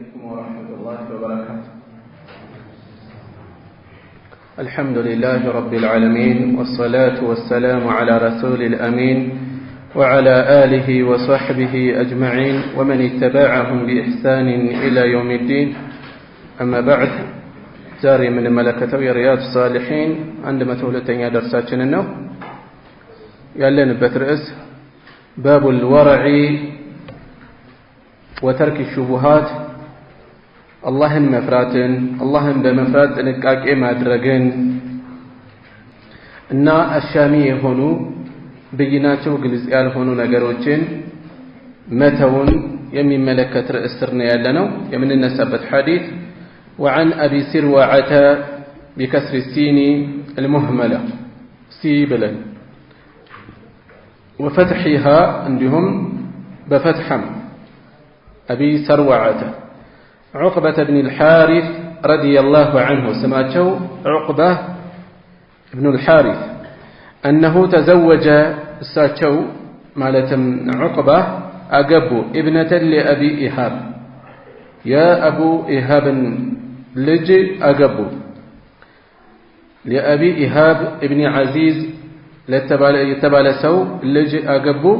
عليكم ورحمة الله وبركاته. الحمد لله رب العالمين والصلاة والسلام على رسول الأمين وعلى آله وصحبه أجمعين ومن اتبعهم بإحسان إلى يوم الدين. أما بعد، زاري من ملكة رياض الصالحين عندما تولتين درساتنا النو يالين بترئس باب الورع وترك الشبهات اللهم مفراتن اللهم بمفرات نقاق مادرغن እና አሻሚ የሆኑ በይናቸው ግልጽ ያልሆኑ ነገሮችን መተውን የሚመለከት ርዕስ ስር ነው ያለነው። የምንነሳበት ሐዲስ وعن أبي سروعة بكسر السين المهملة سيبلا وفتحها عندهم بفتحم أبي سروعة عقبة بن الحارث رضي الله عنه سماته عقبة بن الحارث أنه تزوج ساتشو مالتم عقبة أقبو ابنة لأبي إيهاب يا أبو إيهاب لج أقبو لأبي إيهاب ابن عزيز يتبال سو لج أقبو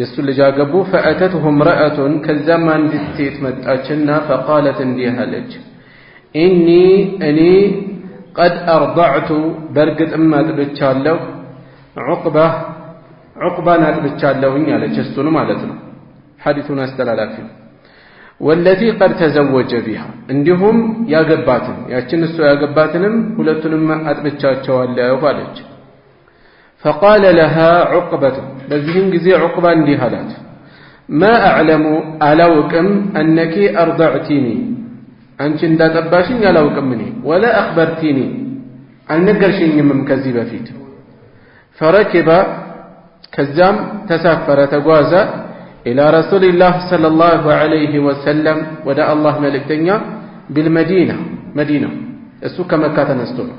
يسول لج أقبو فأتته امرأة كالزمان دتيت متأشنا فقالت انديها لج أني قد أرضعت برقد أما تبتشالو عقبة نتبتشالو إني على جستون مالتنا حديثنا استلالافين والتي قد تزوج بها عندهم يا قباتن يا تشنسو يا قباتنم ولتنم أتبتشالو بالج فقال لها عقبة بذين جزي عقبة انديها لات ما أعلم ألوكم أنك أرضعتيني أنت لا تباشين يا لوكم مني ولا أخبرتيني أن نقرشين من كذبة فيت فركب كزام تسافر تجوازا إلى رسول الله صلى الله عليه وسلم ودع الله ملك دنيا بالمدينة مدينة السوق مكة نستون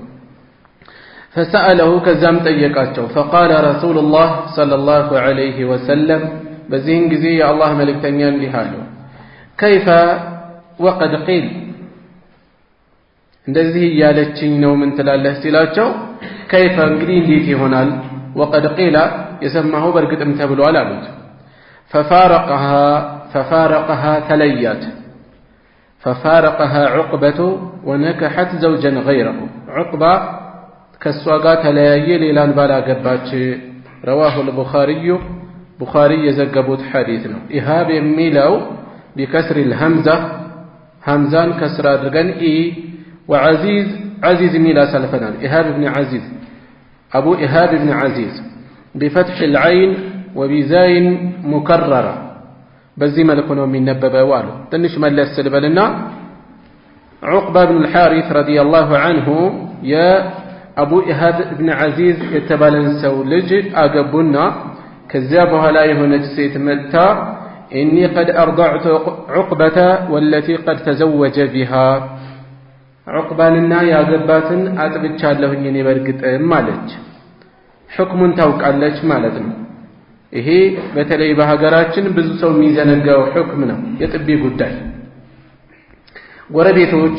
فسأله كزام تيقاتشو فقال رسول الله صلى الله عليه وسلم بزين جزي يا الله ملك دنيا لهالو كيف وقد قيل እንደዚህ ያለችኝ ነው ምን ትላለህ ሲላቸው كيف እንግዲህ እንዴት ይሆናል وقد قيل የሰማው በርግጥም ተብሏል አሉት ففارقها تليات ففارقها عقبة ونكحت زوجا غيره عقبة كالسواقات تلياي ليلان بالا قباتش رواه البخاري بخاري يزقبوت حديثنا إهاب ميلو بكسر الهمزة همزان كسر درقن وعزيز عزيز ميلا سلفنان إهاب بن عزيز أبو إهاب بن عزيز بفتح العين وبزاين مكررة بزي ملكنا من نببا والو تنش ملا السلبلنا عقبة بن الحارث رضي الله عنه يا أبو إهاب بن عزيز يتبالن سولج أقبنا كذابها لا يهنج سيت ملتا إني قد أرضعت عقبة والتي قد تزوج بها عقباننا يا قباتن أتبتشال له إني برقت مالج حكم توقعلج مالتنا ይሄ በተለይ በሀገራችን ብዙ ሰው የሚዘነጋው ሁክም ነው። የጥቢ ጉዳይ ጎረቤቶች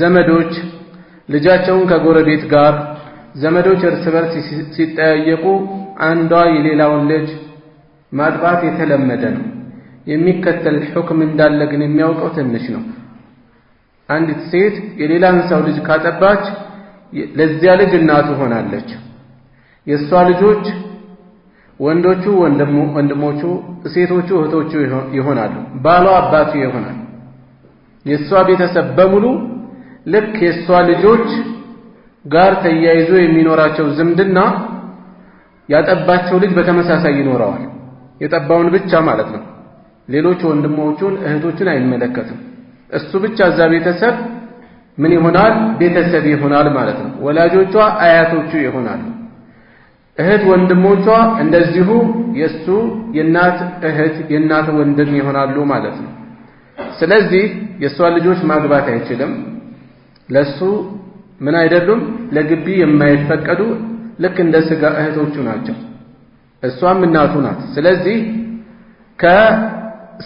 ዘመዶች ልጃቸውን ከጎረቤት ጋር ዘመዶች እርስ በርስ ሲጠያየቁ አንዷ የሌላውን ልጅ ማጥባት የተለመደ ነው። የሚከተል ሁክም እንዳለ ግን የሚያውቀው ትንሽ ነው። አንዲት ሴት የሌላን ሰው ልጅ ካጠባች ለዚያ ልጅ እናቱ ሆናለች። የሷ ልጆች ወንዶቹ ወንድሞቹ ሴቶቹ እህቶቹ ይሆናሉ። ባሏ አባቱ ይሆናል። የሷ ቤተሰብ በሙሉ ልክ የሷ ልጆች ጋር ተያይዞ የሚኖራቸው ዝምድና ያጠባቸው ልጅ በተመሳሳይ ይኖረዋል። የጠባውን ብቻ ማለት ነው። ሌሎች ወንድሞቹን እህቶቹን አይመለከትም። እሱ ብቻ እዛ ቤተሰብ ምን ይሆናል? ቤተሰብ ይሆናል ማለት ነው። ወላጆቿ አያቶቹ ይሆናሉ። እህት ወንድሞቿ እንደዚሁ የሱ የናት እህት የናት ወንድም ይሆናሉ ማለት ነው። ስለዚህ የሷ ልጆች ማግባት አይችልም። ለሱ ምን አይደሉም? ለግቢ የማይፈቀዱ ልክ እንደ ስጋ እህቶቹ ናቸው። እሷም እናቱ ናት። ስለዚህ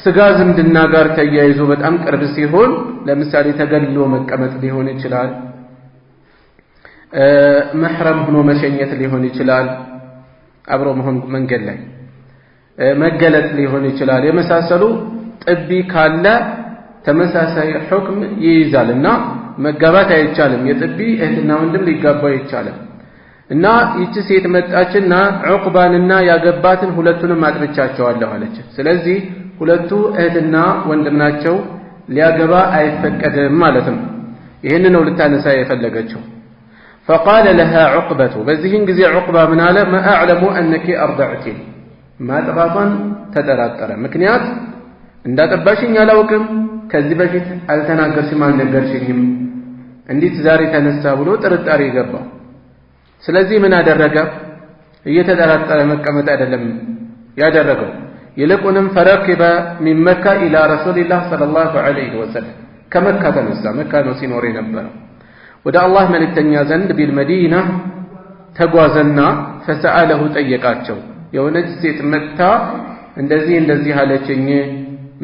ስጋ ዝምድና ጋር ተያይዞ በጣም ቅርብ ሲሆን ለምሳሌ ተገልሎ መቀመጥ ሊሆን ይችላል محرم ሆኖ መሸኘት ሊሆን ይችላል አብሮ መሆን መንገድ ላይ መገለጥ ሊሆን ይችላል የመሳሰሉ ጥቢ ካለ ተመሳሳይ ሁክም ይይዛልና መጋባት አይቻልም የጥቢ እህትና ወንድም ሊጋባ ይቻላል እና ይቺ ሴት መጣችና ዑቅባንና ያገባትን ሁለቱንም አጥብቻቸዋለሁ አለች ስለዚህ ሁለቱ እህትና ወንድም ናቸው ሊያገባ አይፈቀድም ማለት ነው ይሄን ነው ልታነሳ የፈለገችው فقال لها عقبة በዚህን ጊዜ ዑቅባ ምን አለ ما اعلم انك ارضعت ማጥባቷን ተጠራጠረ ምክንያት እንዳጠባሽኝ አላውቅም ከዚህ በፊት አልተናገርሽም አልነገርሽኝም እንዴት ዛሬ ተነሳ ብሎ ጥርጣሬ ገባው ስለዚህ ምን አደረገ እየተጠራጠረ መቀመጥ አይደለም ያደረገው ይልቁንም ፈረከበ من مكة الى رسول الله صلى الله عليه وسلم ከመካ ተነሳ መካ ነው ሲኖር የነበረው ወደ አላህ መልእክተኛ ዘንድ ቢልመዲና ተጓዘና فسأله ጠየቃቸው የሆነች ሴት መጣ እንደዚህ አለችኝ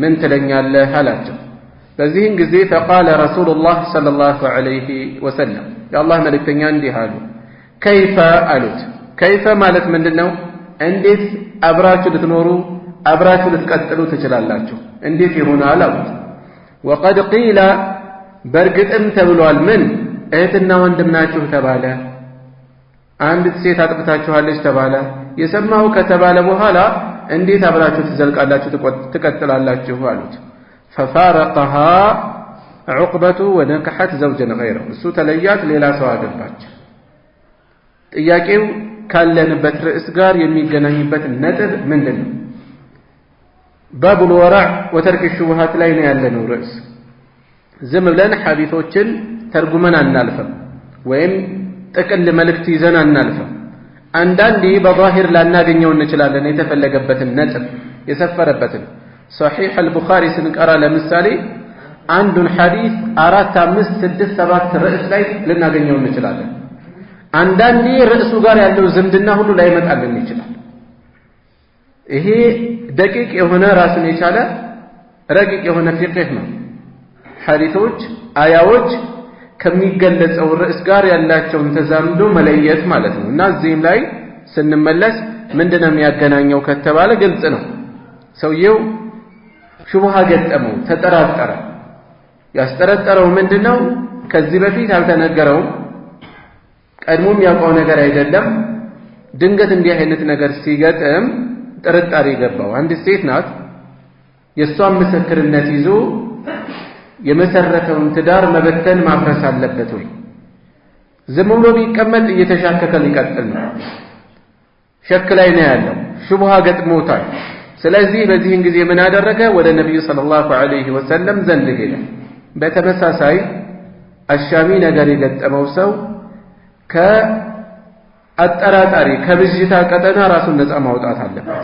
ምን ትለኛለህ አላቸው በዚህን ጊዜ فقال رسول الله صلى الله عليه وسلم يا الله መልእክተኛ እንዲህ አሉ كيف አሉት كيف ማለት ምንድነው እንዴት አብራችሁ ልትኖሩ አብራችሁ ልትቀጥሉ ትችላላችሁ እንዴት ይሆናል አሉት وقد قيل በርግጥም ተብሏል ምን እህትና ወንድም ናችሁ ተባለ አንድ ሴት አጥብታችኋለች ተባለ የሰማው ከተባለ በኋላ እንዴት አብራችሁ ትዘልቃላችሁ ትቀጥላላችሁ አሉት ففارقها عقبة ونكحت زوجا غيره እሱ ተለያት ሌላ ሰው አገባች ጥያቄው ካለንበት ርዕስ ጋር የሚገናኝበት ነጥብ ምንድነው باب الورع وترك الشبهات ላይ ነው ያለነው ርዕስ ዝም ብለን ሐዲሶችን ተርጉመን አናልፈም ወይም ጥቅል መልእክት ይዘን አናልፈም አንዳንዴ በዛሂር ላናገኘው እንችላለን የተፈለገበትን ነጥብ የሰፈረበትን صحيح البخاري ስንቀራ ለምሳሌ አንዱን ሐዲስ 4 5 6 7 ርዕስ ላይ ልናገኘው እንችላለን አንዳንዴ ርዕሱ ጋር ያለው ዝምድና ሁሉ ላይ መጣልን ይችላል ይሄ ደቂቅ የሆነ ራስን የቻለ ረቂቅ የሆነ ፍቅህ ነው ሐዲሶች አያዎች ከሚገለጸው ርዕስ ጋር ያላቸውን ተዛምዶ መለየት ማለት ነው እና እዚህም ላይ ስንመለስ ምንድነው የሚያገናኘው ከተባለ ግልጽ ነው ሰውየው ሹብሃ ገጠመው ተጠራጠረ ያስጠረጠረው ምንድነው ከዚህ በፊት አልተነገረውም ቀድሞም ያውቀው ነገር አይደለም ድንገት እንዲህ አይነት ነገር ሲገጥም ጥርጣሬ ገባው አንድ ሴት ናት የሷን ምስክርነት ይዞ የመሰረተውን ትዳር መበተን ማፍረስ አለበት ወይ ዝም ብሎ ቢቀመጥ እየተሻከከ ሊቀጥል ነው ሸክ ላይ ነው ያለው ሹብሃ ገጥሞታል ስለዚህ በዚህን ጊዜ ምን አደረገ ወደ ነብዩ ሰለላሁ ዐለይሂ ወሰለም ዘንድ ሄደ በተመሳሳይ አሻሚ ነገር የገጠመው ሰው ከአጠራጣሪ ከብዥታ ቀጠና ራሱን ነፃ ማውጣት አለበት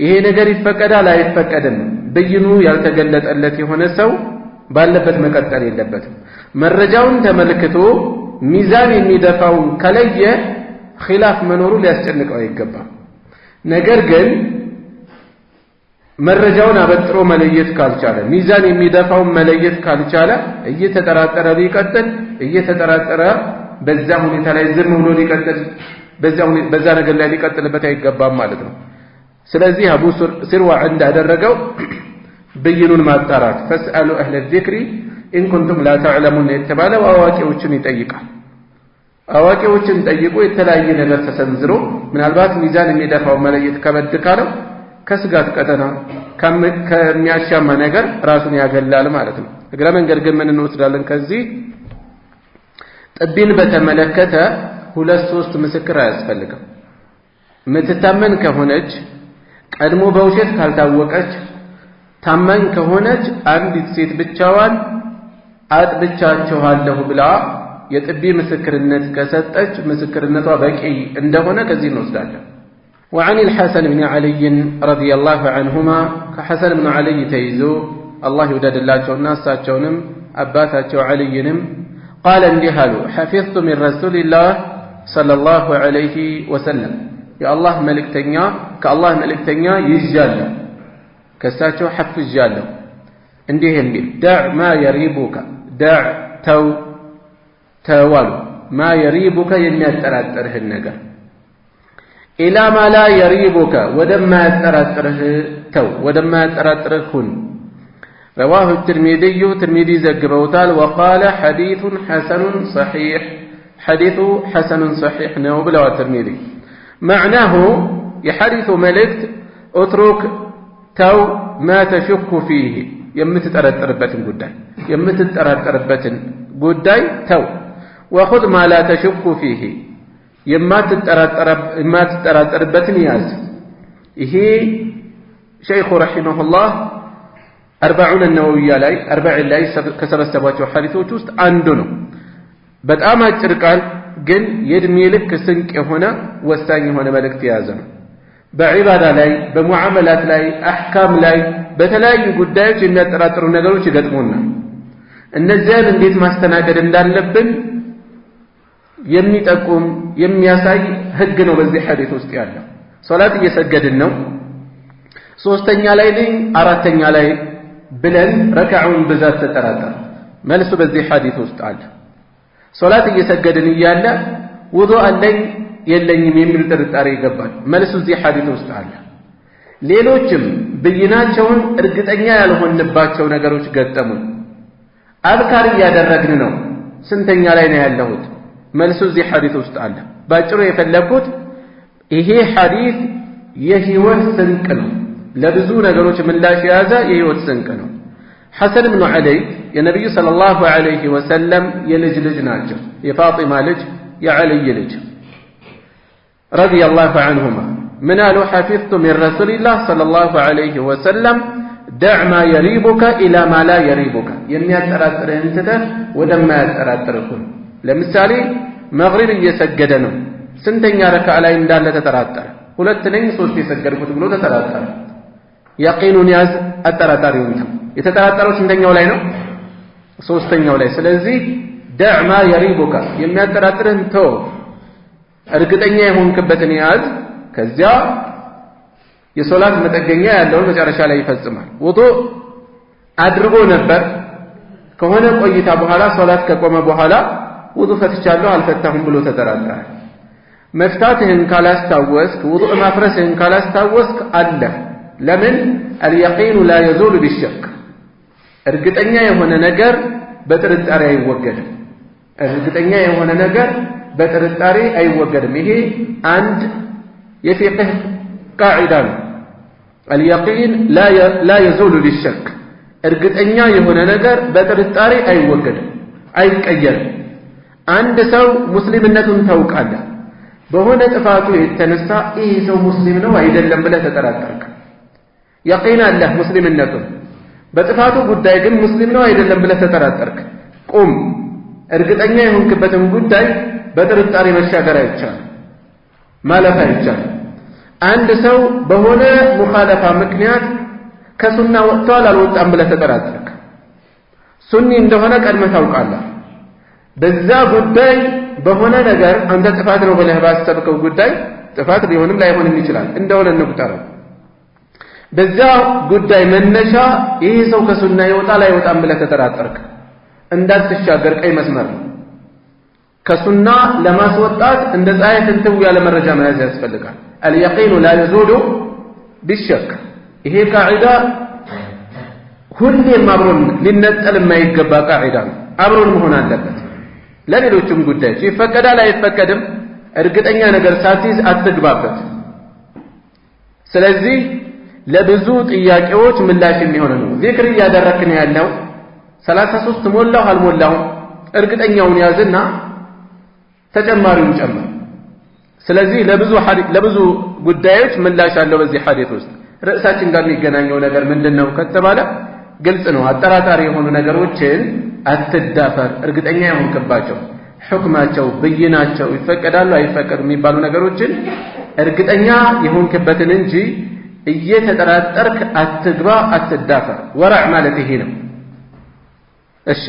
ይሄ ነገር ይፈቀዳል አይፈቀድም ብይኑ ያልተገለጠለት የሆነ ሰው ባለበት መቀጠል የለበትም መረጃውን ተመልክቶ ሚዛን የሚደፋው ከለየ ኺላፍ መኖሩ ሊያስጨንቀው አይገባም ነገር ግን መረጃውን አበጥሮ መለየት ካልቻለ ሚዛን የሚደፋው መለየት ካልቻለ እየተጠራጠረ ሊቀጥል እየተጠራጠረ በዛ ሁኔታ ላይ ዝም ብሎ ሊቀጥል በዛ ነገር ላይ ሊቀጥልበት አይገባም ማለት ነው ስለዚህ አቡ ሲርዋ እንዳደረገው በይኑን ማጣራት ፈስአሉ አህለ الذكر ان كنتم لا تعلمون የተባለው አዋቂዎችን ይጠይቃል አዋቂዎችን ጠይቆ የተለያየ ነገር ተሰንዝሮ ምናልባት ሚዛን የሚደፋው መለየት ከበድ ካለው ከስጋት ቀጠና ከሚያሻማ ነገር ራሱን ያገላል ማለት ነው እግረ መንገድ ግን ምን እንወስዳለን ከዚህ ጥቢን በተመለከተ 2-3 ምስክር አያስፈልግም ምትታመን ከሆነች ቀድሞ በውሸት ካልታወቀች ታማኝ ከሆነች አንዲት ሴት ብቻዋን አጥብቻቸዋለሁ ብላ የጥቢ ምስክርነት ከሰጠች ምስክርነቷ በቂ እንደሆነ ከዚህ እንወስዳለን وعن الحسن بن علي رضي الله عنهما كحسن بن علي تيزو الله يودد الله جونا ساتشونم أباتاتشو علينم قال اندهالو حفظت من رسول الله صلى الله عليه وسلم يا الله ملك تنيا كالله ملك تنيا يجال ከሳቸው ሐፍዣለሁ እንዲህ የሚል دع ما يريبك دع ተዋሉ ما يريبك የሚያጠራጥርህን ነገር إلى ما لا يريبك ودما يتراتره تو ودما يتراتره هن رواه الترمذي زجبوتال وقال حديث حسن صحيح حديث حسن صحيح نوبلا الترمذي معناه يحدث ملكت اترك تو ما تشك فيه يمتتراتربتن قداي يمتتراتربتن قداي تو وخذ ما لا تشك فيه የማትጠራጠርበትን ያዝ ይሄ ሸይኹ ረሂመሁላህ 40 النووية ላይ 40 ላይ ከሰበሰቧቸው ሐዲሶች ውስጥ አንዱ ነው በጣም አጭር ቃል ግን የእድሜ ልክ ስንቅ የሆነ ወሳኝ የሆነ መልእክት የያዘ ነው በዒባዳ ላይ በሙዓመላት ላይ አህካም ላይ በተለያዩ ጉዳዮች የሚያጠራጥሩ ነገሮች ይገጥሙናል እነዚያን እንዴት ማስተናገድ እንዳለብን የሚጠቁም የሚያሳይ ህግ ነው በዚህ ሐዲስ ውስጥ ያለው ሶላት እየሰገድን ነው ሶስተኛ ላይ ነኝ አራተኛ ላይ ብለን ረካዑን ብዛት ተጠራጠር መልሱ በዚህ ሐዲስ ውስጥ አለ ሶላት እየሰገድን እያለ ውዱእ አለኝ የለኝም የሚል ጥርጣሬ ይገባል መልሱ እዚህ ሐዲስ ውስጥ አለ ሌሎችም ብይናቸውን እርግጠኛ ያልሆንባቸው ነገሮች ገጠሙን አብካር እያደረግን ነው ስንተኛ ላይ ነው ያለሁት መልሱ እዚህ ሐዲስ ውስጥ አለ ባጭሩ የፈለኩት ይሄ ሐዲስ የህይወት ስንቅ ነው ለብዙ ነገሮች ምላሽ የያዘ የህይወት ስንቅ ነው ሐሰን ኢብኑ ዐሊ የነብዩ ሰለላሁ ዐለይሂ ወሰለም የልጅ ልጅ ናቸው የፋጢማ ልጅ የዐሊ ልጅ ረዲየላሁ ዐንሁማ ምን አሉ حفظت من رسول الله صلى الله عليه وسلم دع ما يريبك الى ما لا يريبك የሚያጠራጥርህን ትተህ ወደማያጠራጥርህ ለምሳሌ መግሪብ እየሰገደ ነው ስንተኛ ረካዓ ላይ እንዳለ ተጠራጠረ ሁለት ነኝ ሶስት የሰገድኩት ብሎ ተጠራጠረ ያቂኑን ያዝ አጠራጣሪውን የተጠራጠረው ስንተኛው ላይ ነው ሶስተኛው ላይ ስለዚህ دع ما يريبك የሚያጠራጥርህን ተው እርግጠኛ የሆንክበትን ያዝ ከዚያ የሶላት መጠገኛ ያለውን መጨረሻ ላይ ይፈጽማል ውዱእ አድርጎ ነበር ከሆነ ቆይታ በኋላ ሶላት ከቆመ በኋላ ውዱእ ፈትቻለሁ አልፈታሁም ብሎ ተጠራጠረ መፍታትህን ካላስታወስክ ውዱእ ማፍረስህን ካላስታወስክ አለ ለምን اليقين لا يزول بالشك እርግጠኛ የሆነ ነገር በጥርጣሬ አይወገድም እርግጠኛ የሆነ ነገር በጥርጣሬ አይወገድም ይሄ አንድ የፊቅህ ቃዒዳ ነው اليقين لا يزول بالشك እርግጠኛ የሆነ ነገር በጥርጣሬ አይወገድም አይቀየርም አንድ ሰው ሙስሊምነቱን ታውቃለህ በሆነ ጥፋቱ የተነሳ ይህ ሰው ሙስሊም ነው አይደለም ብለህ ተጠራጠርክ يقين አለህ ሙስሊምነቱን በጥፋቱ ጉዳይ ግን ሙስሊም ነው አይደለም ብለህ ተጠራጠርክ ቁም እርግጠኛ የሆንክበትን ጉዳይ በጥርጣሬ መሻገር አይቻልም ማለፍ አይቻልም አንድ ሰው በሆነ ሙኻለፋ ምክንያት ከሱና ወጥቷል አልወጣም ብለህ ተጠራጠርክ ሱኒ እንደሆነ ቀድመህ ታውቃለህ በዛ ጉዳይ በሆነ ነገር አንተ ጥፋት ነው ብለህ ባሰብከው ጉዳይ ጥፋት ሊሆንም ላይሆንም ይችላል እንደሆነ እንቁጠረው በዛ ጉዳይ መነሻ ይህ ሰው ከሱና ይወጣል አይወጣም ብለህ ተጠራጠርክ እንዳትሻገር ቀይ መስመር ከሱና ለማስወጣት እንደ ፀሐይ ትንተው ያለ መረጃ መያዝ ያስፈልጋል اليقين لا يزول بالشك ይሄ ቃዒዳ ሁሌም አብሮን ሊነጠል የማይገባ ቃዒዳ ነው አብሮን መሆን አለበት ለሌሎችም ጉዳዮች ይፈቀዳል አይፈቀድም እርግጠኛ ነገር ሳትይዝ አትግባበት ስለዚህ ለብዙ ጥያቄዎች ምላሽ የሚሆን ነው ዚክር እያደረክን ያለው 33 ሞላው አልሞላው እርግጠኛውን ያዝና ተጨማሪውን ጨምር ስለዚህ ለብዙ ጉዳዮች ምላሽ አለው በዚህ ሐዲስ ውስጥ ርዕሳችን ጋር የሚገናኘው ነገር ምንድነው ከተባለ ግልጽ ነው አጠራጣሪ የሆኑ ነገሮችን አትዳፈር እርግጠኛ የሆንክባቸው ሁክማቸው ብይናቸው ይፈቀዳሉ አይፈቀዱም የሚባሉ ነገሮችን እርግጠኛ የሆንክበትን እንጂ እየተጠራጠርክ አትግባ አትዳፈር ወራዕ ማለት ይሄ ነው እሺ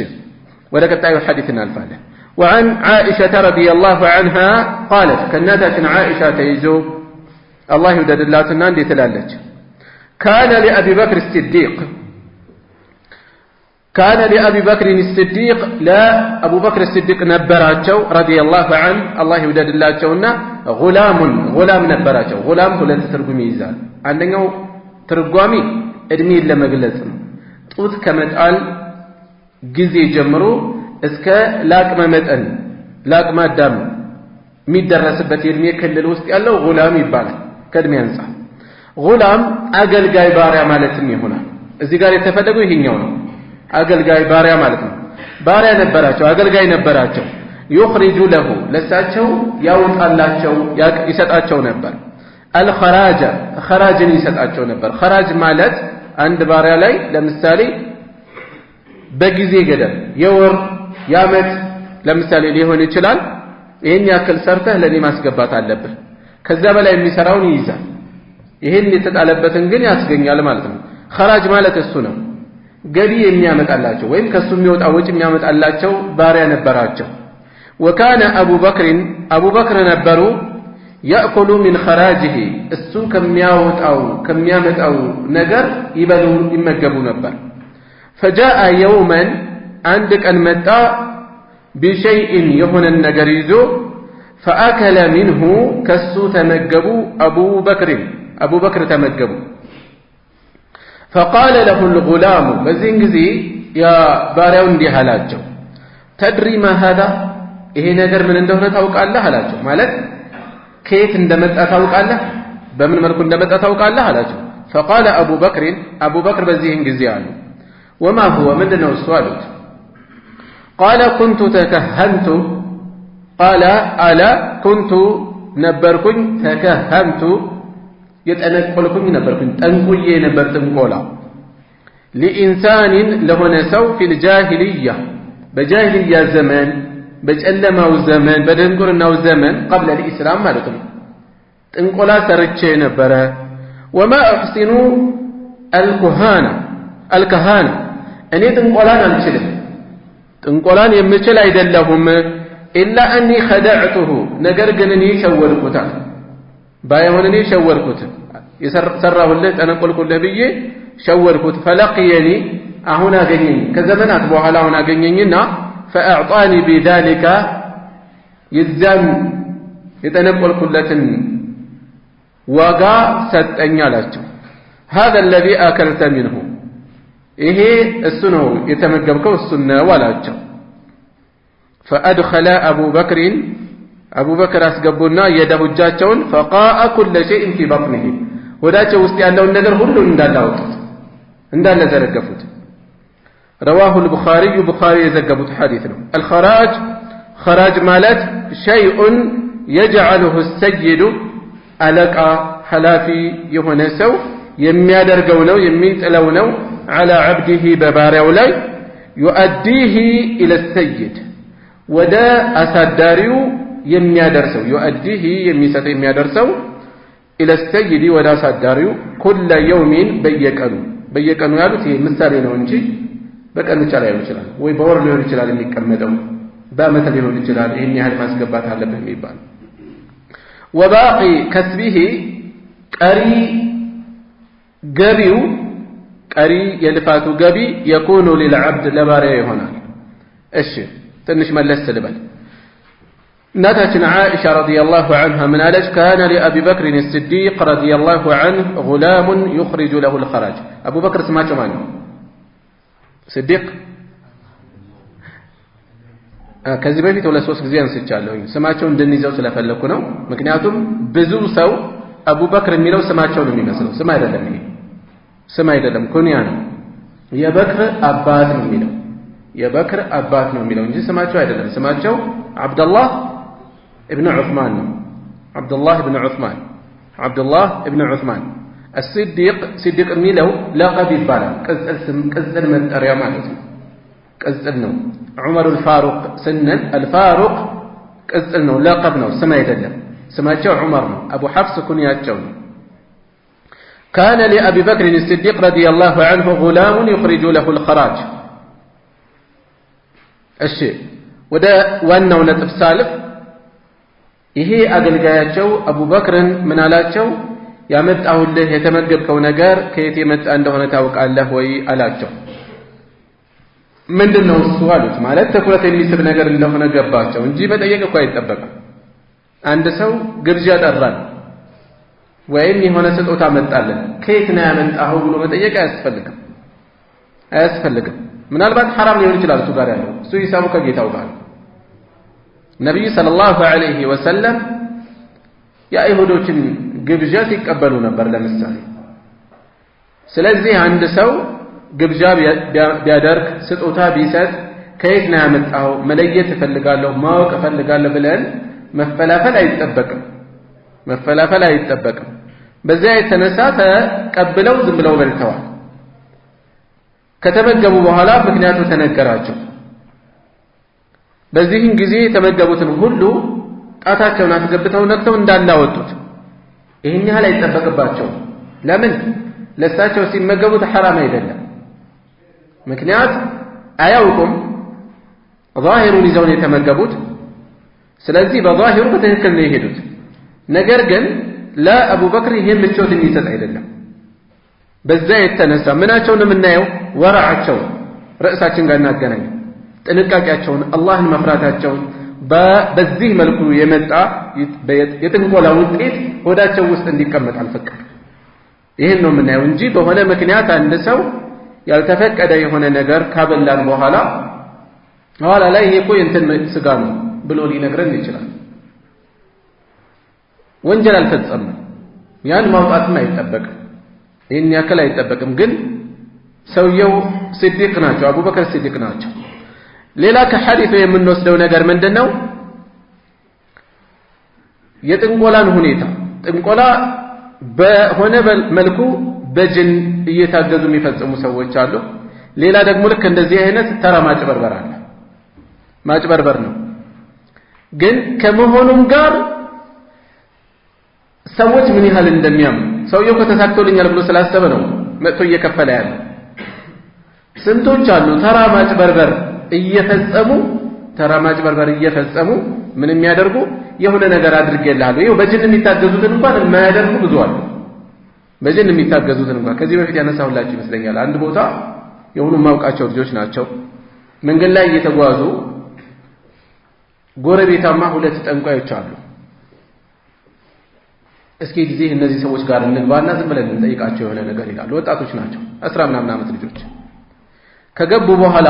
ወደ ቀጣዩ ሐዲስ እናልፋለን وعن عائشة رضي الله عنها قالت كناتة عائشة تيزو الله يدد الله تنان دي تلالج كان لأبي بكر الصديق لا أبو بكر الصديق نبراቸው رضي الله عنه الله ይወደድላቸውና غلام ነበራቸው غلام ሁለት ትርጉም ይይዛል አንደኛው ትርጓሚ እድሜን ለመግለጽ ነው ጡት ከመጣል ጊዜ ጀምሮ እስከ ላቅመ መጠን ላቅመ አዳም የሚደረስበት የእድሜ ክልል ውስጥ ያለው غلام ይባላል ከእድሜ አንፃር غلام አገልጋይ ባሪያ ማለትም ይሆናል እዚህ ጋር የተፈለገው ይሄኛው ነው አገልጋይ ባሪያ ማለት ነው ባሪያ ነበራቸው አገልጋይ ነበራቸው يخرج له ለሳቸው ያወጣላቸው ይሰጣቸው ነበር خراجን ይሰጣቸው ነበር خراج ማለት አንድ ባሪያ ላይ ለምሳሌ በጊዜ ገደብ የወር ያመት ለምሳሌ ሊሆን ይችላል ይሄን ያክል ሰርተህ ለኔ ማስገባት አለብህ ከዛ በላይ የሚሰራውን ይይዛል ይሄን የተጣለበትን ግን ያስገኛል ማለት ነው خراج ማለት እሱ ነው ገቢ የሚያመጣላቸው ወይም ከሱ የሚወጣ ወጪ የሚያመጣላቸው ባሪያ ነበራቸው وكان أبو بكر ነበሩ يأكل من خراجه እሱ ከሚያመጣው ነገር ይመገቡ ነበር فجاء يوما አንድ ቀን መጣ بشيء የሆነ ነገር ይዞ فأكل منه ከሱ ተመገቡ أبو بكر ተመገቡ فقال له الغلام በዚህን ጊዜ ያ ባሪያው እንዲህ አላቸው تدري ما هذا ይሄ ነገር ምን እንደሆነ ታውቃለህ አላቸው ማለት ከየት እንደመጣ ታውቃለህ በምን መልኩ እንደመጣ ታውቃለህ አላቸው فقال أبو بكر በዚህን ጊዜ አሉ وما هو ምንድነው እሱ አሉት قال كنت تكهنت قال ألا كنت ነበርኩኝ ተከህንቱ የተነቆልኩኝ ነበርኩኝ ጠንቁዬ ነበር ጥንቆላ لإنسان ለሆነ ሰው في الجاهلية በጃሂልያ ዘመን በጨለማው ዘመን በድንቁርናው ዘመን قبل الإسلام ማለት ነው ጥንቆላ ሰርቼ ነበረ وما أحسن الكهانة እኔ ጥንቆላን አልችልም ጥንቆላን የምችል አይደለሁም إلا أني خدعته ነገር ግን እኔ ሸወድኩታል ባይሆን እኔ ሸወድኩት የሰራሁልህ ጠነቆልኩልህ ብዬ ሸወድኩት فلقيني አሁን አገኘኝ ከዘመናት በኋላ አሁን አገኘኝና فأعطاني بذلك يزام يتنقلكلتن وغا ሰጠኝ አላቸው هذا الذي أكلت منه ይሄ እሱ ነው የተመገብከው እሱ ነው አላቸው فأدخل أبو بكر አስገቡና የደሁጃቸውን فقاء كل شيء في بطنه ወዳቸው ውስጥ ያለውን ነገር ሁሉ እንዳላወጡት እንዳለ ዘረገፉት رواه البخاري يزقبت حديثنا خراج مالت شيء يجعله السيد ألقى حلافي يهنسو يميادرقونه يميتلونه على عبده بباريولاي يؤديه إلى السيد ودا أساداريو يميادرسو يؤديه يميادرسو إلى السيد ودا أساداريو كل يوم بيكانو يالوتي مثالينو انجي በቀን ብቻ ላይ ይችላል ወይ በወር ሊሆን ይችላል የሚቀመጠው በአመት ሊሆን ይችላል ይሄን ያህል ማስገባት አለበት የሚባል وباقي كسبه ቀሪ የልፋቱ ገቢ يكون للعبد ለባሪያ ይሆናል እሺ ትንሽ መለስ ልበል እናታችን عائشة رضي الله عنها من قالت كان لأبي بكر الصديق رضي الله عنه غلام يخرج له الخراج أبو بكر ስማቸው ማን ነው صديق ከዚህ በፊት ሁለት ሶስት ጊዜ አንስቻለሁ ስማቸው እንድንይዘው ስለፈለኩ ነው ምክንያቱም ብዙ ሰው አቡበክር የሚለው ስማቸው ነው የሚመስለው ስም አይደለም ይሄ ስም አይደለም ኩንያ ነው የበክር አባት ነው የሚለው እንጂ ስማቸው አይደለም ስማቸው አብዱላህ ኢብኑ ዑስማን ነው አብዱላህ ኢብኑ ዑስማን الصديق የሚለው ለቀብ ይባላል ቅጽል መጠሪያ ማለት ነው ቅጽል ነው ዑመር الفاروق ስንል الفاروق ቅጽል ነው ለቀብ ነው ስም አይደለም ስማቸው ዑመር ነው አቡ ሐፍስ ኩንያቸው ነው كان لأبي بكر الصديق رضي الله عنه غلام يخرج له الخراج الشيء وده ዋናው ነጥብ ሳልፍ ይሄ አገልጋያቸው አቡበክርን ምን አላቸው ያመጣሁልህ የተመገብከው ነገር ከየት የመጣ እንደሆነ ታውቃለህ ወይ አላቸው። ምንድነው እሱ አሉት። ማለት ትኩረት የሚስብ ነገር እንደሆነ ገባቸው እንጂ መጠየቅ እኮ አይጠበቅም። አንድ ሰው ግብዣ ጠራን ወይም የሆነ ስጦታ መጣለን ከየት ነው ያመጣኸው ብሎ መጠየቅ አያስፈልግም። ምናልባት ሐራም ሊሆን ይችላል እሱ ጋር ያለው እሱ ሂሳቡ ከጌታው ጋር። ነብዩ ሰለላሁ ዐለይሂ ወሰለም የአይሁዶችን ግብዣ ሲቀበሉ ነበር ለምሳሌ። ስለዚህ አንድ ሰው ግብዣ ቢያደርግ ስጦታ ቢሰጥ ከየት ነው ያመጣኸው መለየት እፈልጋለሁ ማወቅ እፈልጋለሁ ብለን መፈላፈል አይጠበቅም። በዚያ የተነሳ ተቀብለው ዝም ብለው በልተዋል። ከተመገቡ በኋላ ምክንያቱ ተነገራቸው። በዚህም ጊዜ የተመገቡትን ሁሉ ጣታቸውን አስገብተው ነክተው እንዳላወጡት። ይህን ያህል አይጠበቅባቸውም። ለምን? ለሳቸው ሲመገቡት ሐራም አይደለም። ምክንያት አያውቁም። ዛሂሩን ይዘው ነው የተመገቡት። ስለዚህ በዛሂሩ በትክክል ነው የሄዱት። ነገር ግን ለአቡበክር ይሄን ምቾት የሚሰጥ አይደለም። በዛ የተነሳ ምናቸውን የምናየው ወራዓቸውን ርዕሳችን ጋር እናገናኝ ጥንቃቄያቸውን አላህን መፍራታቸውን በዚህ መልኩ የመጣ የጥንቆላ ውጤት ሆዳቸው ውስጥ እንዲቀመጥ አልፈቀዱም። ይህን ነው የምናየው እንጂ በሆነ ምክንያት አንድ ሰው ያልተፈቀደ የሆነ ነገር ካበላን በኋላ ላይ ይሄ እኮ የእንትን ስጋ ነው ብሎ ሊነግረን ይችላል። ወንጀል አልፈጸምም። ያን ማውጣትም አይጠበቅም። ይህን ያክል አይጠበቅም። ግን ሰውየው ሲዲቅ ናቸው፣ አቡበከር ሲዲቅ ናቸው። ሌላ ከሐዲሱ የምንወስደው ነገር ምንድነው? የጥንቆላን ሁኔታ። ጥንቆላ በሆነ መልኩ በጅን እየታገዙ የሚፈጽሙ ሰዎች አሉ። ሌላ ደግሞ ልክ እንደዚህ አይነት ተራ ማጭበርበር አለ። ማጭበርበር ነው። ግን ከመሆኑም ጋር ሰዎች ምን ያህል እንደሚያምኑ ሰውየው ከተሳክቶልኛል ብሎ ስላሰበ ነው መጥቶ እየከፈለ ያለ። ስንቶች አሉ ተራ ማጭበርበር እየፈጸሙ ምን የሚያደርጉ የሆነ ነገር አድርጌልሃለሁ ይኸው በጅን የሚታገዙትን እንኳን የማያደርጉ ብዙ አሉ። በጅን የሚታገዙትን እንኳን ከዚህ በፊት ያነሳሁላችሁ ይመስለኛል። አንድ ቦታ የሆኑ ማውቃቸው ልጆች ናቸው መንገድ ላይ እየተጓዙ ጎረቤታማ ሁለት ጠንቋዮች አሉ። እስኪ ጊዜ እነዚህ ሰዎች ጋር እንግባና ዝም ብለን እንጠይቃቸው የሆነ ነገር ይላሉ። ወጣቶች ናቸው 10 ምናምን ዓመት ልጆች። ከገቡ በኋላ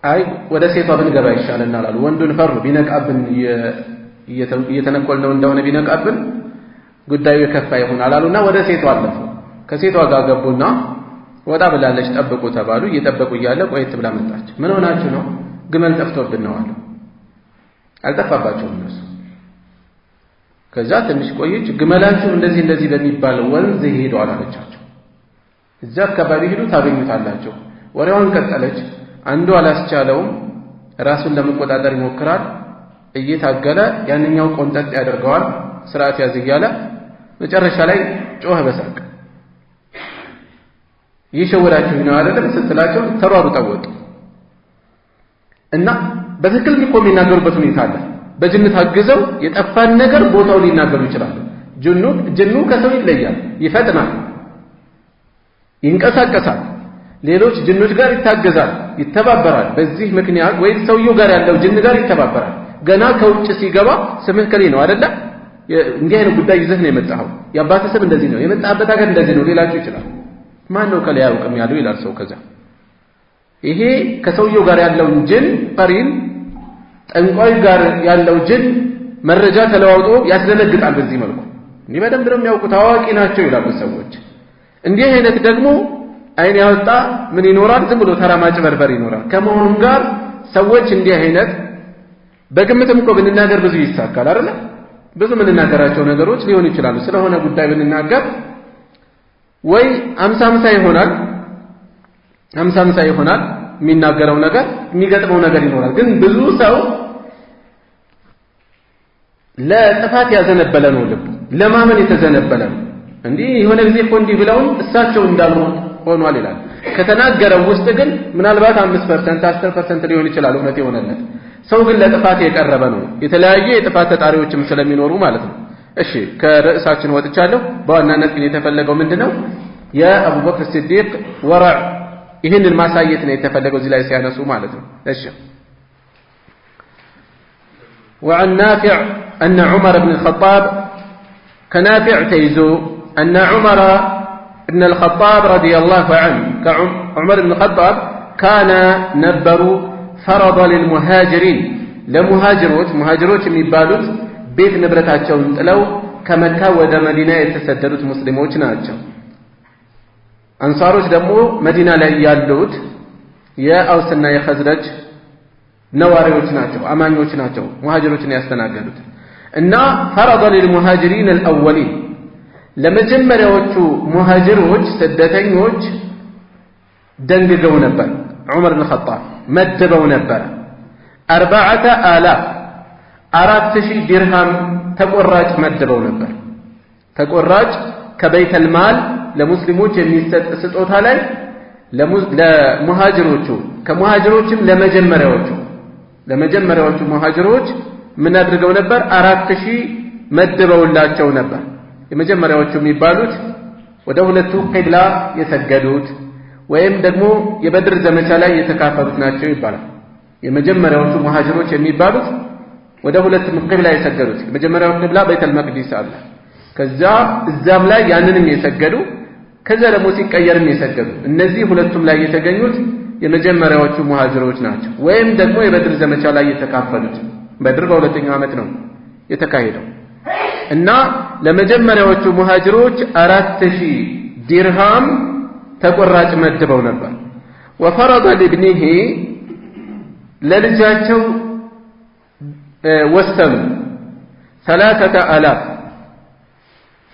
አይ ወደ ሴቷ ብንገባ ይሻለናል አሉ። ወንዱን ፈሩ። ቢነቃብን እየተነቆልነው እንደሆነ ቢነቃብን ጉዳዩ የከፋ ይሆናል አሉና ወደ ሴቷ አለፉ። ከሴቷ ጋር ገቡና ወጣ ብላለች ጠብቁ ተባሉ። እየጠበቁ እያለ ቆየት ብላ መጣች። ምን ሆናችሁ ነው? ግመል ጠፍቶብን ነው አሉ። አልጠፋባቸውም እነሱ። ከዛ ትንሽ ቆየች። ግመላችሁ እንደዚህ በሚባል ወንዝ ሄዷል አለቻቸው። እዛ አካባቢ ሄዱ ታገኙታላችሁ። ወሬዋን ቀጠለች። አንዱ አላስቻለውም። ራሱን ለመቆጣጠር ይሞክራል። እየታገለ ያንኛው ቆንጠጥ ያደርገዋል። ስርዓት ያዝ እያለ መጨረሻ ላይ ጮኸ በሳቅ። ይሸወዳችሁ ነው አይደለም ስትላቸው ተሯሩጠው ወጡ እና በትክክል ሊቆም የሚናገሩበት ሁኔታ አለ። በጅን ታግዘው የጠፋን ነገር ቦታው ሊናገሩ ይችላሉ። ጅኑ ከሰው ይለያል፣ ይፈጥናል፣ ይንቀሳቀሳል፣ ሌሎች ጅኖች ጋር ይታገዛል፣ ይተባበራል። በዚህ ምክንያት ወይ ሰውየው ጋር ያለው ጅን ጋር ይተባበራል። ገና ከውጭ ሲገባ ስምህ ከሌ ነው አይደለ? እንዲህ አይነት ጉዳይ ይዘህ ነው የመጣኸው፣ የአባትህ ስም እንደዚህ ነው፣ የመጣበት ሀገር እንደዚህ ነው ሌላችሁ ይችላል። ማን ነው ከሌ ያውቅም ያለው ይላል ሰው። ከዛ ይሄ ከሰውየው ጋር ያለውን ጅን ቀሪን ጠንቋይ ጋር ያለው ጅን መረጃ ተለዋውጦ ያስደነግጣል። በዚህ መልኩ እንዲህ በደንብ ነው የሚያውቁት፣ አዋቂ ናቸው ይላሉ ሰዎች። እንዲህ አይነት ደግሞ አይን ያወጣ ምን ይኖራል? ዝም ብሎ ተራ ማጭበርበር ይኖራል። ከመሆኑም ጋር ሰዎች እንዲህ አይነት በግምትም እኮ ብንናገር ብዙ ይሳካል አይደል? ብዙ የምንናገራቸው ነገሮች ሊሆኑ ይችላሉ። ስለሆነ ጉዳይ ብንናገር ወይ 50-50 ይሆናል የሚናገረው ነገር፣ የሚገጥመው ነገር ይኖራል። ግን ብዙ ሰው ለጥፋት ያዘነበለ ነው፣ ልቡ ለማመን የተዘነበለ ነው። እንዲህ የሆነ ጊዜ እኮ እንዲህ ብለውን እሳቸው እንዳልሆን ሆኗል ይላል። ከተናገረው ውስጥ ግን ምናልባት 5% 10% ሊሆን ይችላል እውነት የሆነለት። ሰው ግን ለጥፋት የቀረበ ነው። የተለያየ የጥፋት ተጣሪዎችም ስለሚኖሩ ማለት ነው። እሺ ከርዕሳችን ወጥቻለሁ። በዋናነት ግን የተፈለገው ምንድነው የአቡበክር ሲዲቅ ወራዕ ይህንን ማሳየት ነው የተፈለገው እዚህ ላይ ሲያነሱ ማለት ነው። እሺ وعن نافع أن عمر بن الخطاب كنافع تيزو أن عمر بن الخطاب رضي الله عنه كعمر بن الخطاب كان نبر فرض للمهاجرين لمهاجروت የሚባሉት ቤት ንብረታቸውን ጥለው ከመካ ወደ መዲና የተሰደዱት ሙስሊሞች ናቸው። አንሳሮች ደግሞ መዲና ላይ ያሉት የአውስና የኸዝረጅ ነዋሪዎች ናቸው፣ አማኞች ናቸው፣ ሙሃጅሮችን ያስተናገዱት እና فرض للمهاجرين الأولين ለመጀመሪያዎቹ ሙሃጅሮች ስደተኞች ደንግገው ነበር። ዑመር ብን ኸጣብ መድበው ነበር 4000 ዲርሃም ተቆራጭ መድበው ነበር። ተቆራጭ ከበይተል ማል ለሙስሊሞች የሚሰጥ ስጦታ ላይ ለሙሃጅሮቹ ከሙሃጅሮችም ለመጀመሪያዎቹ ሙሃጅሮች ምን አድርገው ነበር? 4000 መድበውላቸው ነበር። የመጀመሪያዎቹ የሚባሉት ወደ ሁለቱ ቂብላ የሰገዱት ወይም ደግሞ የበድር ዘመቻ ላይ የተካፈሉት ናቸው ይባላል። የመጀመሪያዎቹ ሙሃጅሮች የሚባሉት ወደ ሁለት ቂብላ የሰገዱት የመጀመሪያው ቂብላ በይተል መቅዲስ አለ። ከዛ እዛም ላይ ያንንም የሰገዱ ከዛ ደግሞ ሲቀየርም የሰገዱ እነዚህ ሁለቱም ላይ የተገኙት የመጀመሪያዎቹ ሙሃጅሮች ናቸው። ወይም ደግሞ የበድር ዘመቻ ላይ የተካፈሉት በድር በሁለተኛው ዓመት ነው የተካሄደው እና ለመጀመሪያዎቹ ሙሃጅሮች 4000 ዲርሃም ተቆራጭ መድበው ነበር። وفرض لابنه ለልጃቸው ወሰኑ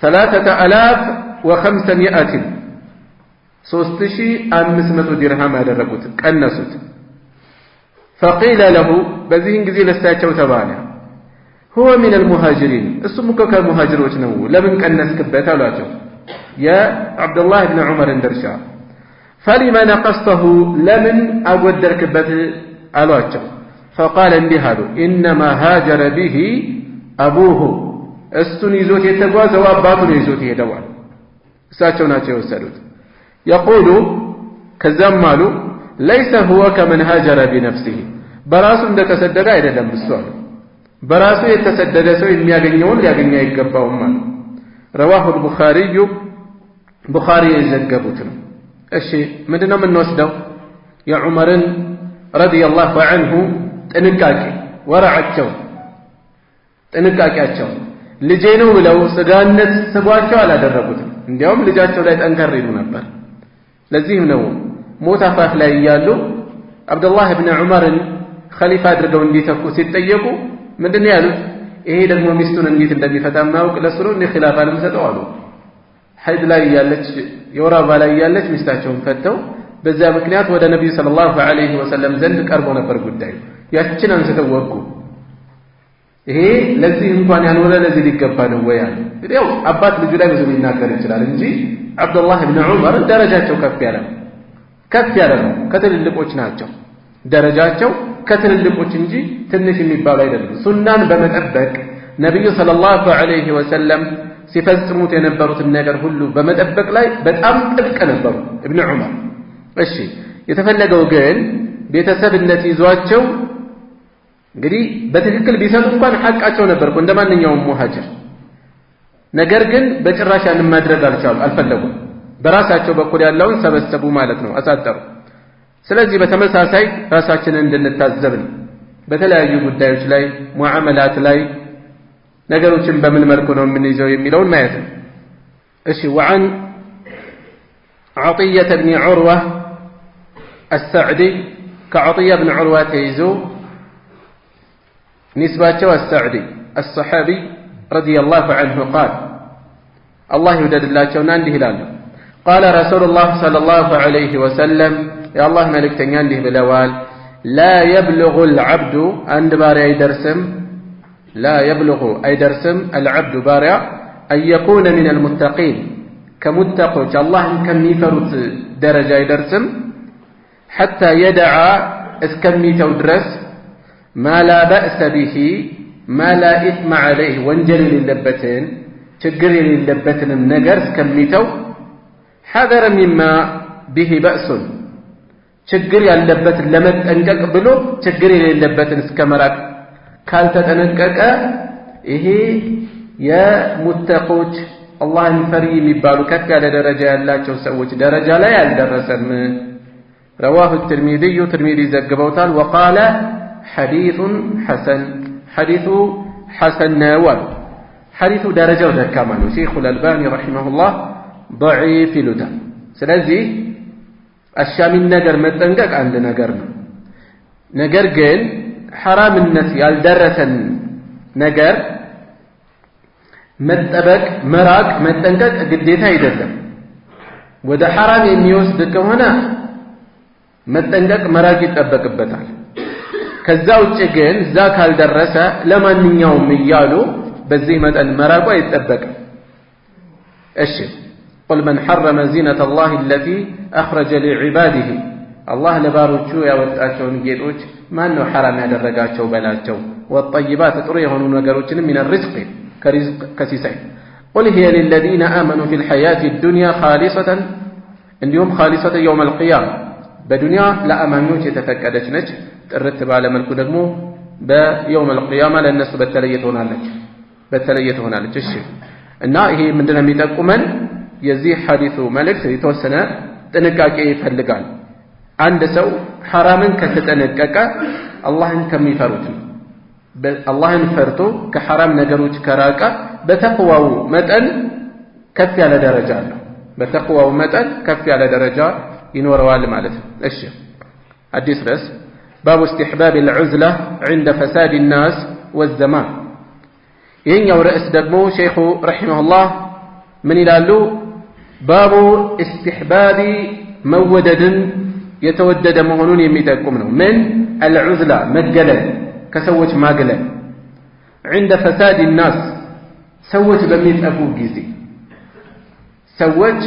3500 3500 ዲርሃም ያደረጉት ቀነሱት። فقيل له በዚህን ጊዜ ለሳቸው ተባለ هو من المهاجرين እሱም እኮ ከሙሃጅሮች ነው ለምን ቀነስክበት አሏቸው። የአብዱላህ ኢብኑ ዑመርን ድርሻ فلما نقصته ለምን አጎደልክበት አሏቸው። فقال እንዲህ አሉ إنما هاجر به أبوه እሱን ይዞት የተጓዘው አባቱ ነው ይዞት ሄደዋል። እሳቸው ናቸው የወሰዱት። يقول ከዛም አሉ ليس هو كمن هاجر بنفسه በራሱ እንደተሰደደ አይደለም እሱ አሉ። በራሱ የተሰደደ ሰው የሚያገኘውን ሊያገኝ አይገባውም ማለት رواه البخاري ቡኻሪ የዘገቡት ነው። እሺ ምንድነው የምንወስደው? የዑመርን ረዲየላሁ ዐንሁ ጥንቃቄ ወራዓቸው ጥንቃቄያቸው ልጄ ነው ብለው ስጋነት ስቧቸው አላደረጉትም። እንዲያውም ልጃቸው ላይ ጠንከር ይሉ ነበር። ለዚህም ነው ሞት አፋፍ ላይ እያሉ አብዱላህ ኢብኑ ዑመርን ኸሊፋ አድርገው እንዲተኩ ሲጠየቁ ምንድነው ያሉት? ይሄ ደግሞ ሚስቱን እንዴት እንደሚፈታ ማውቅ ለሱ ነው እንደ ኺላፋ ለምሰጠው አሉ። ሐይድ ላይ ያለች የወር አበባ ላይ ያለች ሚስታቸውን ፈተው በዛ ምክንያት ወደ ነብዩ ሰለላሁ ዐለይሂ ወሰለም ዘንድ ቀርቦ ነበር ጉዳዩ። ያችን አንስተው ወቁ። ይሄ ለዚህ እንኳን ያልሆነ ለዚህ ሊገባ ነው ወይ አለ። ያው አባት ልጁ ላይ ብዙ ሊናገር ይችላል እንጂ አብዱላህ ኢብኑ ዑመር ደረጃቸው ከፍ ያለ ነው። ከትልልቆች ናቸው። ደረጃቸው ከትልልቆች እንጂ ትንሽ የሚባሉ አይደለም። ሱናን በመጠበቅ ነብዩ ሰለላሁ ዐለይሂ ወሰለም ሲፈጽሙት የነበሩትን ነገር ሁሉ በመጠበቅ ላይ በጣም ጥብቅ ነበሩ ኢብኑ ዑመር። እሺ የተፈለገው ግን ቤተሰብነት ይዟቸው እንግዲህ በትክክል ቢሰጡ እንኳን ሐቃቸው ነበር እንደማንኛውም ሙሃጅር። ነገር ግን በጭራሽ ያንን ማድረግ አልፈለጉም። በራሳቸው በኩል ያለውን ሰበሰቡ ማለት ነው፣ አሳጠሩ። ስለዚህ በተመሳሳይ ራሳችንን እንድንታዘብ ነው በተለያዩ ጉዳዮች ላይ ሙዓመላት ላይ ነገሮችን በምን መልኩ ነው የምንይዘው የሚለውን ማየት ነው። እሺ وعن عطية بن عروة السعدي كعطية بن عروة تيزو نسبته السعدي الصحابي رضي الله عنه قال الله يودد الله شونا عنده هلال قال رسول الله صلى الله عليه وسلم يا الله ملك تنيانده بلوال لا يبلغ العبد عند باري درسم لا يبلغ أي درسم العبد بارع أن يكون من المتقين كمتقوش الله كم يفرط درجة درسم حتى يدع اسكمي تودرس ما لا بأس به ما لا إثم عليه وانجل للبتين ችግር የሌለበትንም ነገር እስከሚተው حذر مما به بأس ችግር ያለበትን ለመጠንቀቅ ብሎ ችግር የሌለበትን እስከመራቅ ካልተጠነቀቀ ይሄ የሙተቆች አላህን ፈሪ የሚባሉ ከፍ ያለ ደረጃ ያላቸው ሰዎች ደረጃ ላይ አልደረሰም رواه الترمذي ترمذي ዘግበውታል وقال حديث حسن حديث حسن نوال حديث درجة دكامة شيخ الألباني رحمه الله ضعيف لدا ስለዚህ الشامل نجر متنقق عند نجرنا نجر ግን حرامነት ያልደረሰን ነገር መጠበቅ መራቅ መጠንቀቅ ግዴታ አይደለም ወደ حرام የሚወስድ ከሆነ መጠንቀቅ መራቅ ይጠበቅበታል ከዛ ውጭ ግን እዛ ካልደረሰ ለማንኛውም ይያሉ በዚህ መጠን መራቁ አይጠበቅም እሺ قل من حرم زينة الله التي أخرج لعباده الله ለባሮቹ ያወጣቸውን ጌጦች ማን ነው حرام ያደረጋቸው በላቸው والطيبات ጥሩ የሆኑ ነገሮችን من الرزق كرزق ከሲሳይ قل هي للذين آمنوا في الحياة الدنيا خالصة እንዲሁም خالصة يوم القيامة በዱንያ ለአማኞች የተፈቀደች ነች ጥርት ባለ መልኩ ደግሞ በየውም القيامة ለነሱ በተለየ ትሆናለች እሺ እና ይሄ ምንድነው የሚጠቁመን የዚህ ሐዲሱ መልእክት የተወሰነ ጥንቃቄ ይፈልጋል አንድ ሰው حرامን ከተጠነቀቀ አላህን ከሚፈሩት አላህን ፈርቶ ከሐራም ነገሮች ከራቀ በተቅዋው መጠን ከፍ ያለ ደረጃ አለው በተቅዋው መጠን ከፍ ያለ ደረጃ ይኖረዋል ማለት ነው እሺ አዲስ ርዕስ باب استحباب العزلة عند فساد الناس والزمان ይሄኛው ርዕስ ደግሞ ሼኹ ረሂመሁላህ ምን ይላሉ باب استحباب መወደድን የተወደደ መሆኑን የሚጠቁም ነው ምን العزلة መገለል ከሰዎች ማግለል عند فساد الناس ሰዎች በሚጠፉ ጊዜ ሰዎች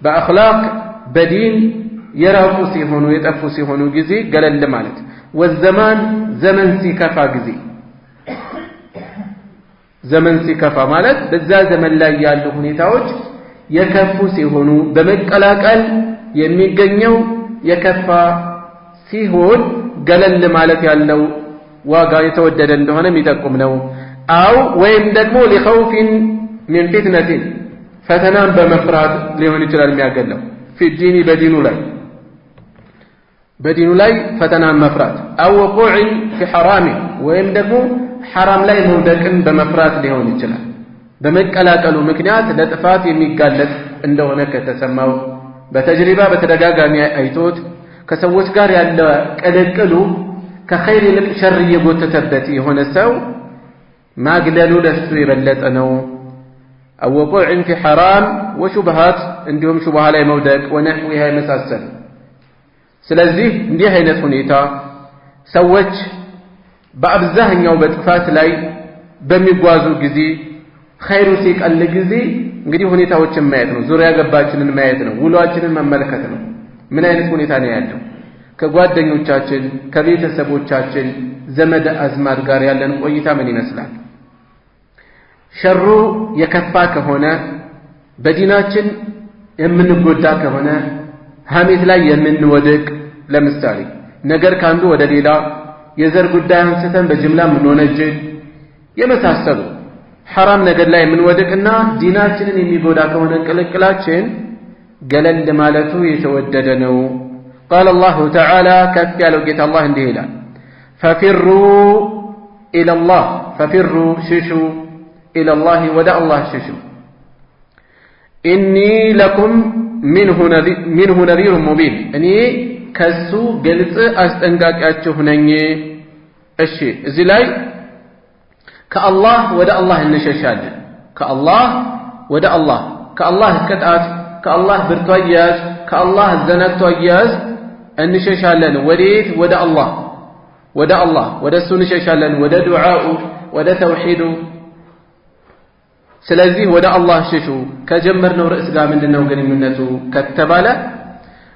በአኽላቅ በዲን የራቁ ሲሆኑ የጠፉ ሲሆኑ ጊዜ ገለል ማለት والزمان ዘመን ሲከፋ ጊዜ ዘመን ሲከፋ ማለት በዛ ዘመን ላይ ያሉ ሁኔታዎች የከፉ ሲሆኑ በመቀላቀል የሚገኘው የከፋ ሲሆን ገለል ማለት ያለው ዋጋ የተወደደ እንደሆነ የሚጠቁም ነው አው ወይም ደግሞ لخوف من فتنة ፈተናን በመፍራት ሊሆን ይችላል የሚያገለው في الدين በዲኑ ላይ ፈተናን መፍራት አው وقوع في حرام ወይም ደግሞ حرام ላይ መውደቅን በመፍራት ሊሆን ይችላል በመቀላቀሉ ምክንያት ለጥፋት የሚጋለጥ እንደሆነ ከተሰማው በተጅሪባ በተደጋጋሚ አይቶት ከሰዎች ጋር ያለ ቅልቅሉ ከኸይር ይልቅ ሸር እየጎተተበት የሆነ ሰው ማግለሉ ለሱ የበለጠ ነው أو وقوع في حرام وشبهات እንዲሁም ሹብሃ ላይ መውደቅ ወነህዊሃ የመሳሰል ስለዚህ እንዲህ አይነት ሁኔታ ሰዎች በአብዛኛው በጥፋት ላይ በሚጓዙ ጊዜ ኸይሩ ሲቀል ጊዜ እንግዲህ ሁኔታዎችን ማየት ነው ዙሪያ ገባችንን ማየት ነው ውሏችንን መመልከት ነው ምን አይነት ሁኔታ ነው ያለው ከጓደኞቻችን ከቤተሰቦቻችን ዘመድ አዝማድ ጋር ያለን ቆይታ ምን ይመስላል ሸሩ የከፋ ከሆነ በዲናችን የምንጎዳ ከሆነ ሐሜት ላይ የምንወድቅ ለምሳሌ ነገር ካንዱ ወደ ሌላ የዘር ጉዳይ አንስተን በጅምላ ምንወነጅል የመሳሰሉ حرام ነገር ላይ የምንወድቅና ዲናችንን የሚጎዳ ከሆነ ቅልቅላችን ገለል ማለቱ የተወደደ ነው قال الله تعالى كف ያለው ጌታ አላህ እንዲህ ይላል ففروا الى الله ففروا ششوا الى الله ودا الله ششوا اني لكم منه نذير مبين እኔ ከሱ ግልጽ አስጠንቃቂያችሁ ነኝ እሺ እዚህ ላይ ከአላህ ወደ አላህ እንሸሻለን ከአላህ ወደ አላህ ከአላህ ቅጣት ከአላህ ብርቱ አያያዝ ከአላህ ዘነቱ አያያዝ እንሸሻለን ወዴት ወደ አላህ ወደ እሱ እንሸሻለን ወደ ዱዓኡ ወደ ተውሂዱ ስለዚህ ወደ አላህ ሽሹ ከጀመርነው ርዕስ ጋር ምንድነው ግንኙነቱ ከተባለ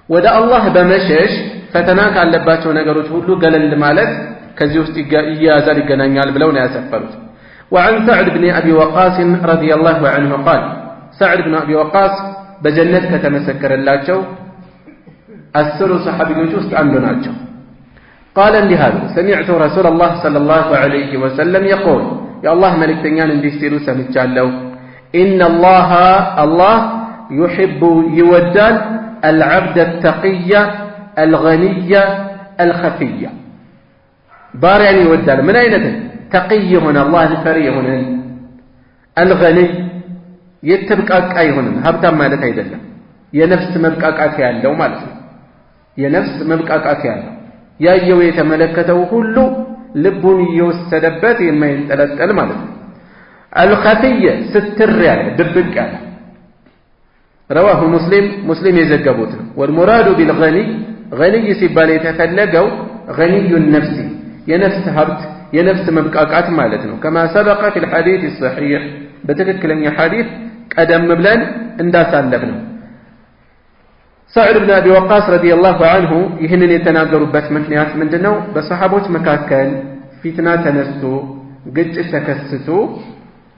ወደ አላህ በመሸሽ ፈተና ካለባቸው ነገሮች ሁሉ ገለል ማለት ከዚህ ውስጥ ይያዛል ይገናኛል ብለው ነው ያሰፈሩት። وعن سعد بن أبي وقاص رضي الله عنه قال سعد بن أبي وقاص بجنة كتمسكر الله أسر صحابي وسط عندنا قال لهذا سمعت رسول الله صلى الله عليه وسلم يقول يا الله ملك تنيان انديستيرو سمجالو إن الله يحب يودال العبد التقي الغني الخفي بارعني يودال من أين تقي هنا الله الفري هنا الغني يتبقى أي هنا هبتا مالك أيضا ينفس مبقى أكيان لو مالك ينفس مبقى أكيان ያየው የተመለከተው ሁሉ ልቡን ይወሰደበት የማይንጠለጠል ማለት ነው። አልኸፊየ ስትር ያለ ድብቅ ያለ رواه مسلم የዘገቡት ነው። والمراد بالغني غني ሲባል የተፈለገው غني النفس የነፍስ ሀብት የነፍስ መብቃቃት ማለት ነው። كما سبق في الحديث الصحيح በትክክለኛ ሐዲስ ቀደም ብለን እንዳሳለፍነው سعد بن أبي وقاص رضي الله عنه يهنن يتناقروا مكنيات من دنو بصحابوች መካከል ፊትና ተነስቶ ግጭት ተከስቶ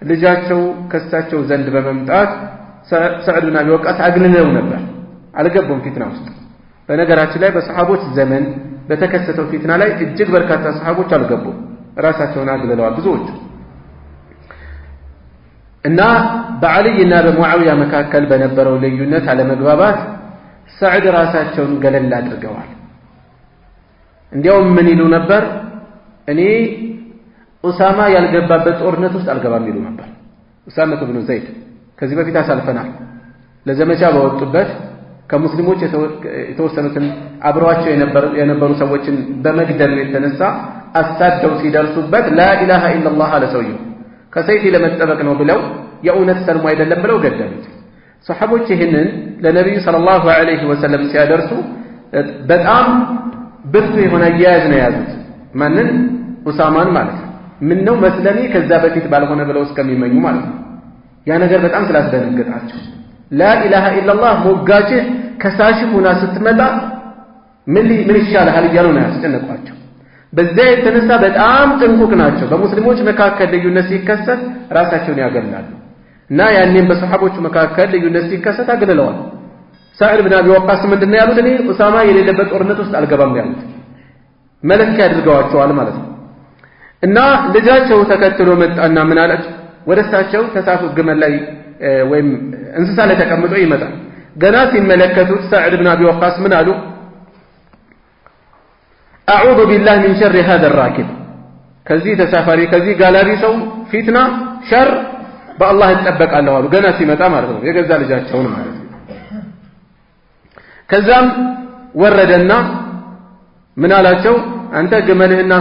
ልጃቸው ከሳቸው ዘንድ በመምጣት سعد بن أبي وقاص አግልለው ነበር አልገቡም ፊትና ውስጥ በነገራችን ላይ በصحابوች ዘመን በተከሰተው ፊትና ላይ እጅግ በርካታ صحابوች አልገቡም ራሳቸውን አግልለዋል ብዙዎች እና በአልይና በሙዓዊያ መካከል በነበረው ልዩነት አለመግባባት سعد ራሳቸውን ገለል አድርገዋል እንዲያውም ምን ይሉ ነበር እኔ ኡሳማ ያልገባበት ጦርነት ውስጥ አልገባም ይሉ ነበር ኡሳማ ኢብኑ ዘይድ ከዚህ በፊት አሳልፈናል ለዘመቻ በወጡበት ከሙስሊሞች የተወሰኑትን አብረዋቸው የነበሩ ሰዎችን በመግደል የተነሳ አሳደው ሲደርሱበት لا اله الا الله አለ ሰውየው ከሰይፍ ለመጠበቅ ነው ብለው የእውነት ሰልሙ አይደለም ብለው ገደሉት ሰሃቦች ይሄንን ለነብዩ ሰለላሁ ዐለይሂ ወሰለም ሲያደርሱ በጣም ብርቱ የሆነ ያያዝ ነው ያዙት ማንን ኡሳማን ማለት ነው ምን ነው መስለሚ ከዛ በፊት ባልሆነ ብለው እስከሚመኙ ማለት ነው ያ ነገር በጣም ስላስደነገጣቸው لا اله الا الله ሞጋጭ ከሳሽ ሆና ስትመጣ ምን ይሻላል እያሉ ነው ያስጨነቋቸው በዛ የተነሳ በጣም ጥንቁቅ ናቸው በሙስሊሞች መካከል ልዩነት ሲከሰት ራሳቸውን ያገላሉ እና ያኔም በሰሃቦቹ መካከል ልዩነት ሲከሰት አግልለዋል سعد بن أبي وقاص ምንድነው ያሉት እኔ ኡሳማ የሌለበት ጦርነት ውስጥ አልገባም ያሉት መለኪያ አድርገዋቸዋል ማለት ነው እና ልጃቸው ተከትሎ መጣና ምን አለች ወደሳቸው ተሳፉ ግመል ላይ ወይም እንስሳ ላይ ተቀምጦ ይመጣል ገና ሲመለከቱት سعد بن أبي وقاص ምን አሉ أعوذ بالله من شر هذا الراكب ከዚህ ተሳፋሪ ከዚህ ጋላቢ ሰው ፊትና ሸር በአላህ ይጠበቃለሁ አሉ ገና ሲመጣ ማለት ነው የገዛ ልጃቸውን ማለት ነው ከዛም ወረደና ምን አላቸው አንተ ግመልህና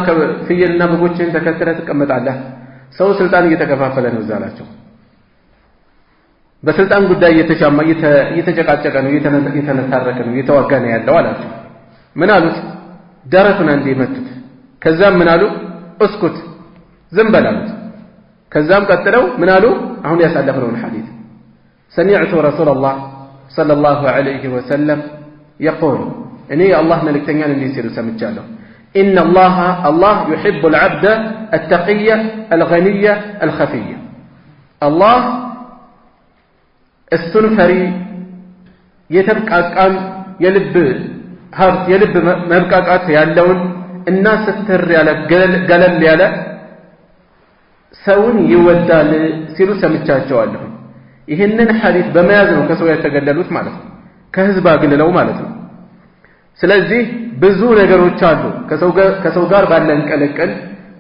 ፍየልና በጎችን ተከትለህ ትቀመጣለህ ሰው ስልጣን እየተከፋፈለ ነው እዛላቸው በስልጣን ጉዳይ እየተሻማ እየተጨቃጨቀ ነው እየተነታረከ ነው እየተዋጋ ነው ያለው አላቸው ምን አሉት ደረቱን አንዴ መቱት ከዛም ምን አሉ እስኩት ዝም በል አሉት ከዛም ቀጥለው ምን አሉ አሁን ያሳለፈውን ሐዲስ سمعت رسول الله صلى الله عليه وسلم يقول اني الله ملكتኛን እንዲህ ሲሉ ሰምቻለሁ ان الله يحب العبد التقي الغني الخفي الله استنفري የተብቃቃን የልብ መብቃቃት ያለውን እና ስትር ያለ ገለል ያለ ሰውን ይወዳል ሲሉ ሰምቻቸዋለሁ ይሄንን ሐዲስ በመያዝ ነው ከሰው የተገለሉት ማለት ነው ከህዝብ አግልለው ማለት ነው ስለዚህ ብዙ ነገሮች አሉ ከሰው ጋር ባለን ቀለቀል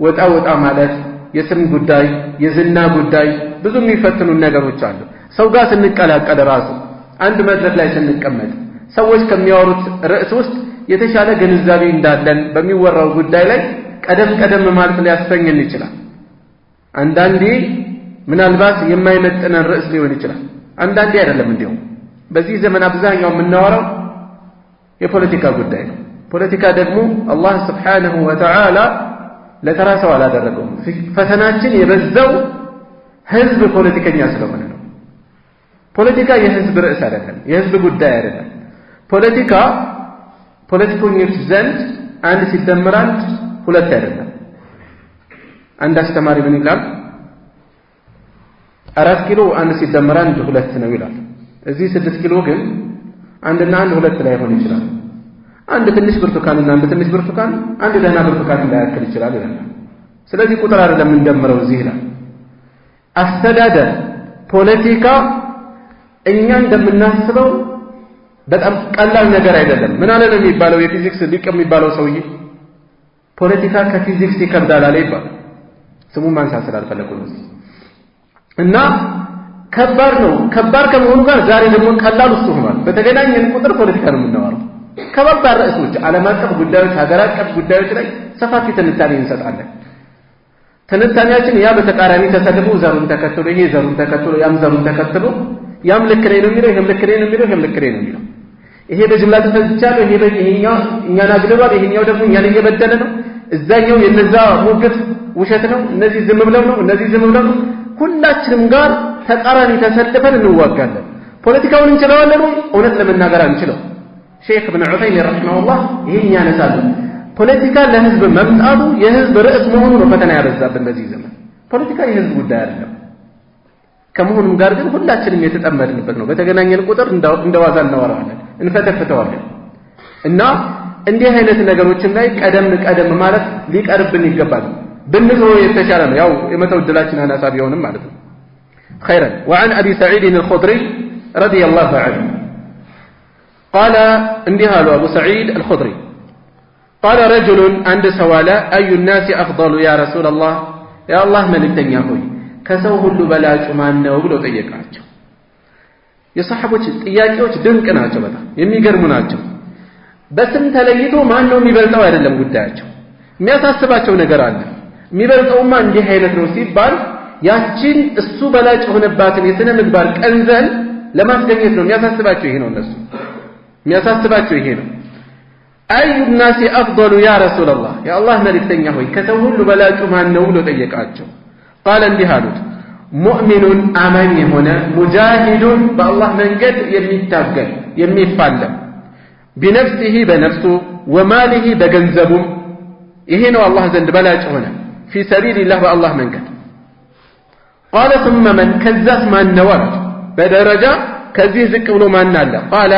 ወጣ ማለት የስም ጉዳይ የዝና ጉዳይ ብዙ የሚፈትኑ ነገሮች አሉ ሰው ጋር ስንቀላቀል ራሱ አንድ መድረክ ላይ ስንቀመጥ ሰዎች ከሚያወሩት ርዕስ ውስጥ የተሻለ ግንዛቤ እንዳለን በሚወራው ጉዳይ ላይ ቀደም ማለት ሊያስፈኝን ይችላል አንዳንዴ ምናልባት የማይመጥነን ርዕስ ሊሆን ይችላል አንዳንዴ አይደለም እንዲሁ በዚህ ዘመን አብዛኛው የምናወራው የፖለቲካ ጉዳይ ነው ፖለቲካ ደግሞ አላህ Subhanahu Wa Ta'ala ለተራሰው አላደረገውም ፈተናችን የበዛው ህዝብ ፖለቲከኛ ስለሆነ ነው ፖለቲካ የህዝብ ርዕስ አይደለም የህዝብ ጉዳይ አይደለም ፖለቲከኞች ዘንድ አንድ ሲደመር አንድ ሁለት አይደለም አንድ አስተማሪ ምን ይላል 4 ኪሎ አንድ ሲደመር 1 2 ነው ይላል እዚህ 6 ኪሎ ግን አንድና 1 2 ላይ ሆነ ይችላል አንድ ትንሽ ብርቱካንና አንድ ትንሽ ብርቱካን አንድ ደህና ብርቱካን ላያክል ይችላል ይላል ስለዚህ ቁጥር አይደለም እንደምረው እዚህ ይላል አስተዳደር ፖለቲካ እኛ እንደምናስበው በጣም ቀላል ነገር አይደለም ምን አለ ነው የሚባለው የፊዚክስ ሊቅ የሚባለው ሰውዬ ፖለቲካ ከፊዚክስ ይከብዳል አለ ይባላል ስሙን ማንሳት ስላልፈለኩ ነው እና ከባድ ነው ከባድ ከመሆኑ ጋር ዛሬ ደግሞ ቀላል ውስጥ ሆኗል በተገናኘን ቁጥር ፖለቲካ ነው የምናወራው ከባባድ ርዕሶች ዓለም አቀፍ ጉዳዮች ሀገር አቀፍ ጉዳዮች ላይ ሰፋፊ ትንታኔ እንሰጣለን ትንታኔያችን ያ በተቃራኒ ተሰልፎ ዘሩን ተከትሎ ይሄ ዘሩን ተከትሎ ያም ዘሩን ተከትሎ ያም ልክ ነው የሚለው ይሄም ልክ ነው የሚለው ይሄም ልክ ነው የሚለው ይሄ በጅምላ ተፈጅቻለሁ ይሄኛው እኛን አግልሏል ይሄኛው ደግሞ እኛን እየበደለ ነው እዛኛው የነዛ ሙግት ውሸት ነው እነዚህ ዝም ብለው ነው እነዚህ ዝም ብለው ነው ሁላችንም ጋር ተቃራኒ ተሰልፈን እንዋጋለን ፖለቲካውን እንችለዋለን ወይ እውነት ለመናገር አንችለው ሼክ ኢብኑ ዑሰይሚን ረሂመሁላህ ይሄን ያነሳሉ ፖለቲካ ለህዝብ መምጣቱ የህዝብ ርዕስ መሆኑ ነው ፈተና ያበዛብን በዚህ ዘመን ፖለቲካ የህዝብ ጉዳይ አይደለም ከመሆኑም ጋር ግን ሁላችንም የተጠመድንበት ነው በተገናኘን ቁጥር እንደዋዛ እናወራለን እንፈተፍተዋለን እና እንዲህ አይነት ነገሮችን ላይ ቀደም ማለት ሊቀርብን ይገባል ብንተው የተሻለ ነው ያው የመተው ድላችን አናሳ ቢሆንም ማለት ነው خيرا وعن ابي سعيد الخدري رضي الله عنه قال انتهى ابو سعيد الخدري قال رجل عند سواله اي الناس افضل يا رسول الله يا الله ملكتنيا ሆይ ከሰው ሁሉ በላጩ ማን ነው ብሎ ጠየቃቸው የሰሐቦች ጥያቄዎች ድንቅ ናቸው በጣም የሚገርሙ ናቸው በስም ተለይቶ ማን ነው የሚበልጠው አይደለም ጉዳያቸው የሚያሳስባቸው ነገር አለ የሚበልጠውማ እንዲህ አይነት ነው ሲባል ያቺን እሱ በላጭ ሆነባትን የስነ ምግባር ቀንዘል ለማስገኘት ነው የሚያሳስባቸው ይሄ ነው እነሱ የሚያሳስባቸው ይሄ ነው አዩ الناس افضل يا رسول الله يا الله መልእክተኛ ሆይ ከሰው ሁሉ በላጩ ማን ነው ብሎ ጠየቃቸው قال እንዲህ አሉት ሙእሚኑን አማኝ የሆነ ሙጃሂዱን በአላህ መንገድ የሚታገል የሚፋለም بنفسه በነፍሱ وماله በገንዘቡም ይሄ ነው አላህ ዘንድ በላጭ ሆነ في سبيل الله በአላህ መንገድ قال ثم من كذب من نوى بدرجة كذي ذك ብሎ ማን አለ قال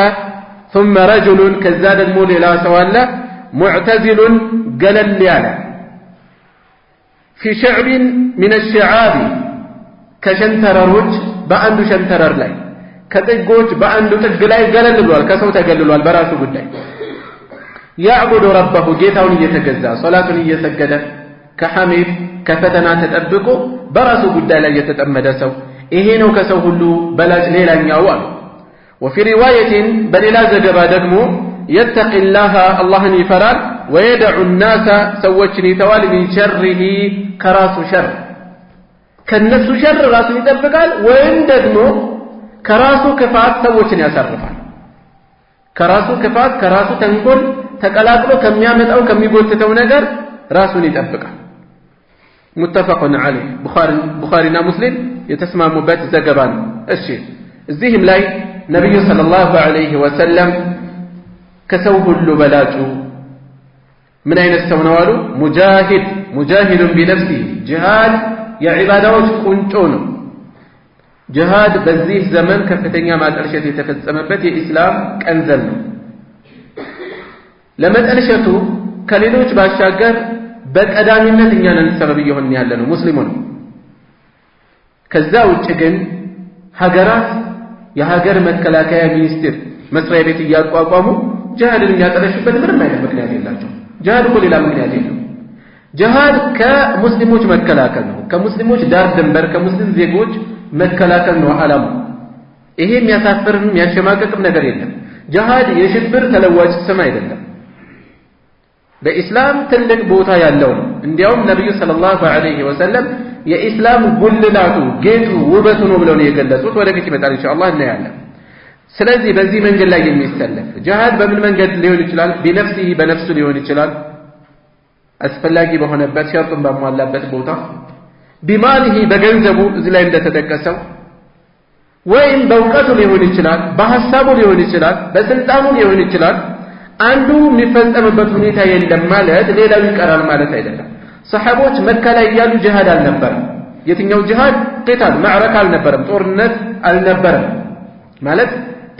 ثم رجل كذا ደግሞ ሌላ ሰው አለ معتزل ገለል ያለ في شعب من الشعاب ከሸንተረሮች በአንዱ ሸንተረር ላይ ከጥጎች በአንዱ ጥግ ላይ ገለል ብሏል ከሰው ተገልሏል በራሱ ጉዳይ يعبد ربه ጌታውን እየተገዛ ሶላቱን እየሰገደ ከሐሜት ከፈተና ተጠብቆ በራሱ ጉዳይ ላይ የተጠመደ ሰው ይሄ ነው ከሰው ሁሉ በላጭ ሌላኛው አሉ وفي روايه በሌላ ዘገባ ደግሞ يتقي الله اللهን ይፈራል ويدع الناس ሰዎችን ይተዋል من شره ከራሱ ሸር ከነሱ ሸር ራሱን ይጠብቃል ወይም ደግሞ ከራሱ ክፋት ሰዎችን ያሳርፋል ከራሱ ክፋት ከራሱ ተንኮል ተቀላቅሎ ከሚያመጣው ከሚጎትተው ነገር ራሱን ይጠብቃል متفق عليه ቡኻሪና ሙስሊም የተስማሙበት ዘገባ ነው እሺ እዚህም ላይ ነብዩ ሰለላሁ ዐለይሂ ወሰለም ከሰው ሁሉ በላጩ ምን አይነት ሰው ነው አሉ ሙጃሂድ بنفسه ጂሃድ የዒባዳዎች ቁንጮ ነው ጂሃድ በዚህ ዘመን ከፍተኛ ማጠልሸት የተፈጸመበት የኢስላም ቀንዘል ነው ለመጠልሸቱ ከሌሎች ባሻገር በቀዳሚነት እኛ ነን ሰበብ ይሆን ያለነው ሙስሊሙን ከዛ ውጭ ግን ሀገራት የሀገር መከላከያ ሚኒስቴር መስሪያ ቤት እያቋቋሙ ጂሃድን የሚያጠለሹበት ምንም አይነት ምክንያት የላቸው ጂሃድ እኮ ሌላ ምክንያት የለም ጂሃድ ከሙስሊሞች መከላከል ነው ከሙስሊሞች ዳር ድንበር ከሙስሊም ዜጎች መከላከል ነው ዓላማው ይሄ የሚያሳፍርም የሚያሸማቅቅም ነገር የለም ጂሃድ የሽብር ተለዋጭ ስም አይደለም በኢስላም ትልቅ ቦታ ያለው ነው እንዲያውም ነብዩ ሰለላሁ ዐለይሂ ወሰለም የኢስላም ጉልላቱ ጌጡ ውበቱ ነው ብለው ነው የገለጹት ወደፊት ይመጣል ኢንሻአላህ እናያለን ስለዚህ በዚህ መንገድ ላይ የሚሰለፍ ጂሃድ በምን መንገድ ሊሆን ይችላል بنفسه በነፍሱ ሊሆን ይችላል አስፈላጊ በሆነበት ሸርጡን ባሟላበት ቦታ بماله በገንዘቡ እዚህ ላይ እንደተጠቀሰው ወይም በእውቀቱ ሊሆን ይችላል በሐሳቡ ሊሆን ይችላል በስልጣኑ ሊሆን ይችላል አንዱ የሚፈጸምበት ሁኔታ የለም ማለት ሌላው ይቀራል ማለት አይደለም ሰሐቦች መካ ላይ ያሉ ጂሃድ አልነበረም። የትኛው ጂሃድ? ቂታል ማዕረካ አልነበረም፣ ጦርነት አልነበረም። ማለት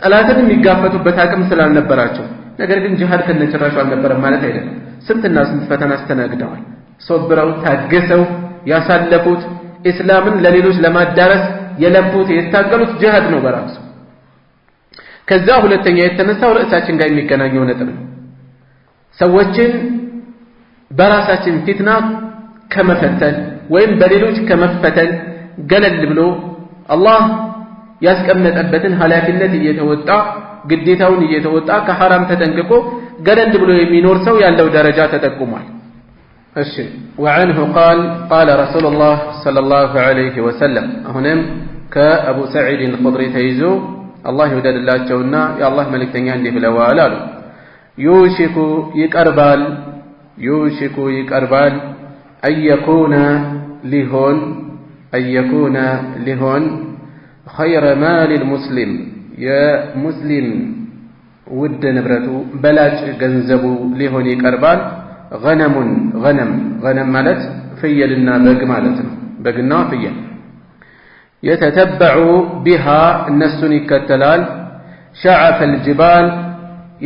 ጠላትን የሚጋፈጡበት አቅም ስላልነበራቸው። ነገር ግን ጂሃድ ከነጭራሹ አልነበረም ማለት አይደለም። ስንትና ስንት ፈተና አስተናግደዋል። ሶብረው ታገሰው ያሳለፉት ኢስላምን ለሌሎች ለማዳረስ የለፉት የታገሉት ጂሃድ ነው በራሱ። ከዛ ሁለተኛ የተነሳው ርዕሳችን ጋር የሚገናኘው ነጥብ ነው። ሰዎችን በራሳችን ፊትና ከመፈተን ወይም በሌሎች ከመፈተን ገለል ብሎ አላህ ያስቀመጠበትን ኃላፊነት እየተወጣ ግዴታውን እየተወጣ ከሐራም ተጠንቅቆ ገለል ብሎ የሚኖር ሰው ያለው ደረጃ ተጠቁሟል። እሺ وعنه قال رسول الله صلى الله عليه وسلم አሁንም ከአቡ ሰዒድ الخضري ተይዞ አላህ ይወደድላቸውና የአላህ መልእክተኛ እንዲህ ብለዋል አሉ። ዩሽኩ ይቀርባል አየኩነ ሊሆን ኸይረ ማል ልሙስሊም የሙስሊም ውድ ንብረቱ በላጭ ገንዘቡ ሊሆን ይቀርባል። ገነም ማለት ፍየልና በግ ማለት ነው። በግና ፍየል የተተበዑ ቢሃ እነሱን ይከተላል። ሸዓፈ ልጅባል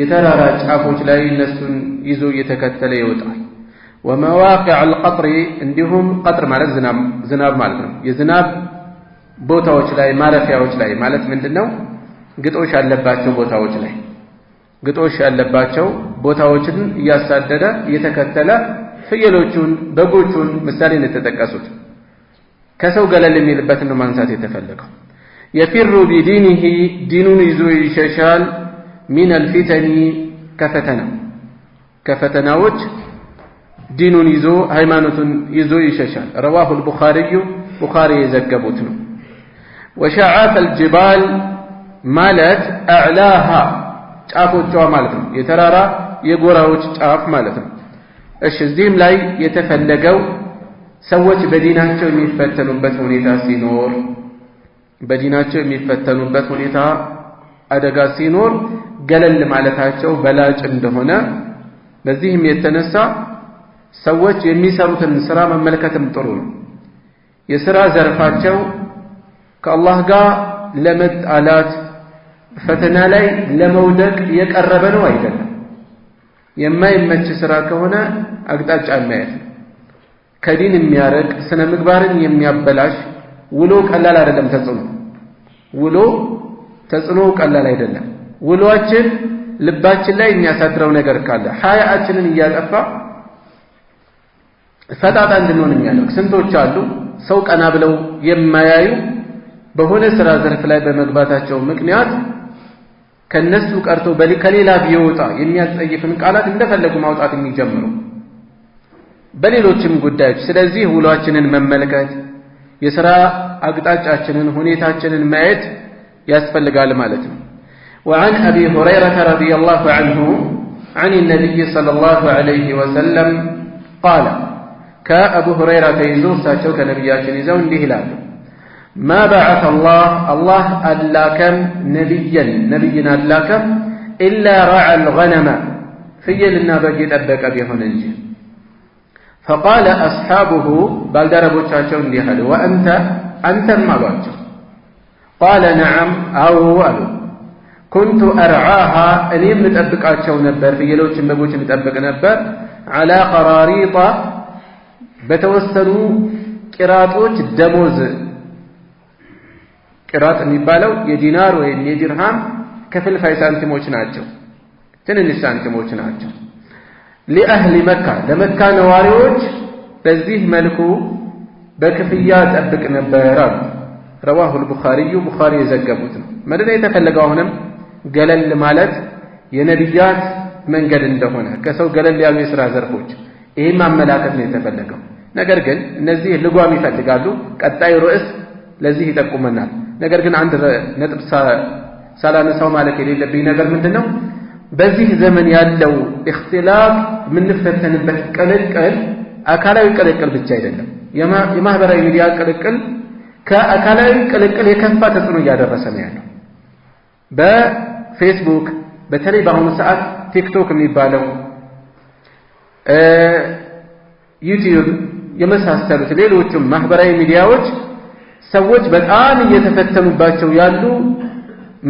የተራራ ጫፎች ላይ እነሱን ይዞ እየተከተለ ይወጣል። ወመዋቂዕ አልቀጥሪ እንዲሁም ቀጥር ማለት ዝናብ ማለት ነው። የዝናብ ቦታዎች ላይ ማረፊያዎች ላይ ማለት ምንድነው? ግጦሽ ያለባቸው ቦታዎች ላይ ግጦሽ ያለባቸው ቦታዎችን እያሳደደ እየተከተለ ፍየሎቹን በጎቹን ምሳሌ ነው የተጠቀሱት። ከሰው ገለል የሚልበትን ነው ማንሳት የተፈለገው። የፊሩ ቢዲኒሂ ዲኑን ይዞ ይሸሻል። ሚን አልፊተኒ ከፈተናዎች ዲኑን ይዞ ሃይማኖቱን ይዞ ይሸሻል። ረዋሁ አልቡኻሪዩ ቡኻሪ የዘገቡት ነው። ወሸዓፍ አልጅባል ማለት አዕላሃ ጫፎቿ ማለት ነው። የተራራ የጎራዎች ጫፍ ማለት ነው። እሺ እዚህም ላይ የተፈለገው ሰዎች በዲናቸው የሚፈተኑበት ሁኔታ ሲኖር አደጋ ሲኖር ገለል ማለታቸው በላጭ እንደሆነ፣ በዚህም የተነሳ ሰዎች የሚሰሩትን ስራ መመልከትም ጥሩ ነው። የሥራ ዘርፋቸው ከአላህ ጋር ለመጣላት ፈተና ላይ ለመውደቅ የቀረበ ነው አይደለም። የማይመች ስራ ከሆነ አቅጣጫ ማየት ነው። ከዲን የሚያርቅ ስነ ምግባርን የሚያበላሽ ውሎ ቀላል አይደለም። ተጽዕኖ ቀላል አይደለም። ውሎአችን ልባችን ላይ የሚያሳድረው ነገር ካለ ሐያአችንን እያጠፋ ፈጣጣ እንድንሆን የሚያደርግ ስንቶች አሉ። ሰው ቀና ብለው የማያዩ በሆነ ስራ ዘርፍ ላይ በመግባታቸው ምክንያት ከነሱ ቀርቶ ከሌላ ቢወጣ የሚያስጸይፍን ቃላት እንደፈለጉ ማውጣት የሚጀምሩ በሌሎችም ጉዳዮች። ስለዚህ ውሏችንን መመልከት፣ የሥራ አቅጣጫችንን ሁኔታችንን ማየት ያስፈልጋል ማለት ነው። وعن أبي هريرة رضي الله عنه عن النبي صلى الله عليه وسلم قال كأبو هريرة يزور ساتشوك نبياتنا يزون لهلال ما بعث الله ألاكم نبينا ألاكم إلا رعى الغنم فيلنا بجد أبك أبيهن الجي فقال أصحابه بالدربوا تشاشون لهلال وأنت ما بعد قال نعم أول كنت أرعاها أني متأبكاتشو نبر فيلوش بقوش متأبك نبر على قراريط بتوسلوا قراطوች ደሞዝ ቅራጥ የሚባለው የዲናር ወይም የዲርሃም ከፍልፋይ ሳንቲሞች ናቸው። ትንንሽ ሳንቲሞች ናቸው። ለአህሊ መካ ለመካ ነዋሪዎች በዚህ መልኩ በክፍያ ጠብቅ ነበር አሉ። ረዋሁ አልቡኻሪዩ ቡኻሪ የዘገቡት ነው። መደዳ የተፈለገው አሁንም ገለል ማለት የነቢያት መንገድ እንደሆነ ከሰው ገለል ያሉ የሥራ ዘርፎች ይሄን ማመላከት ነው የተፈለገው። ነገር ግን እነዚህ ልጓም ይፈልጋሉ። ቀጣይ ርዕስ ለዚህ ይጠቁመናል። ነገር ግን አንድ ነጥብ ሳላነሳው ማለት የሌለብኝ ነገር ምንድነው? በዚህ ዘመን ያለው እክትላፍ የምንፈተንበት ቅልቅል አካላዊ ቅልቅል ብቻ አይደለም። የማህበራዊ ሚዲያ ቅልቅል ከአካላዊ ቅልቅል የከፋ ተጽዕኖ እያደረሰ ነው ያለው። በፌስቡክ በተለይ በአሁኑ ሰዓት ቲክቶክ የሚባለው ዩቲዩብ የመሳሰሉት ሌሎችም ማህበራዊ ሚዲያዎች ሰዎች በጣም እየተፈተኑባቸው ያሉ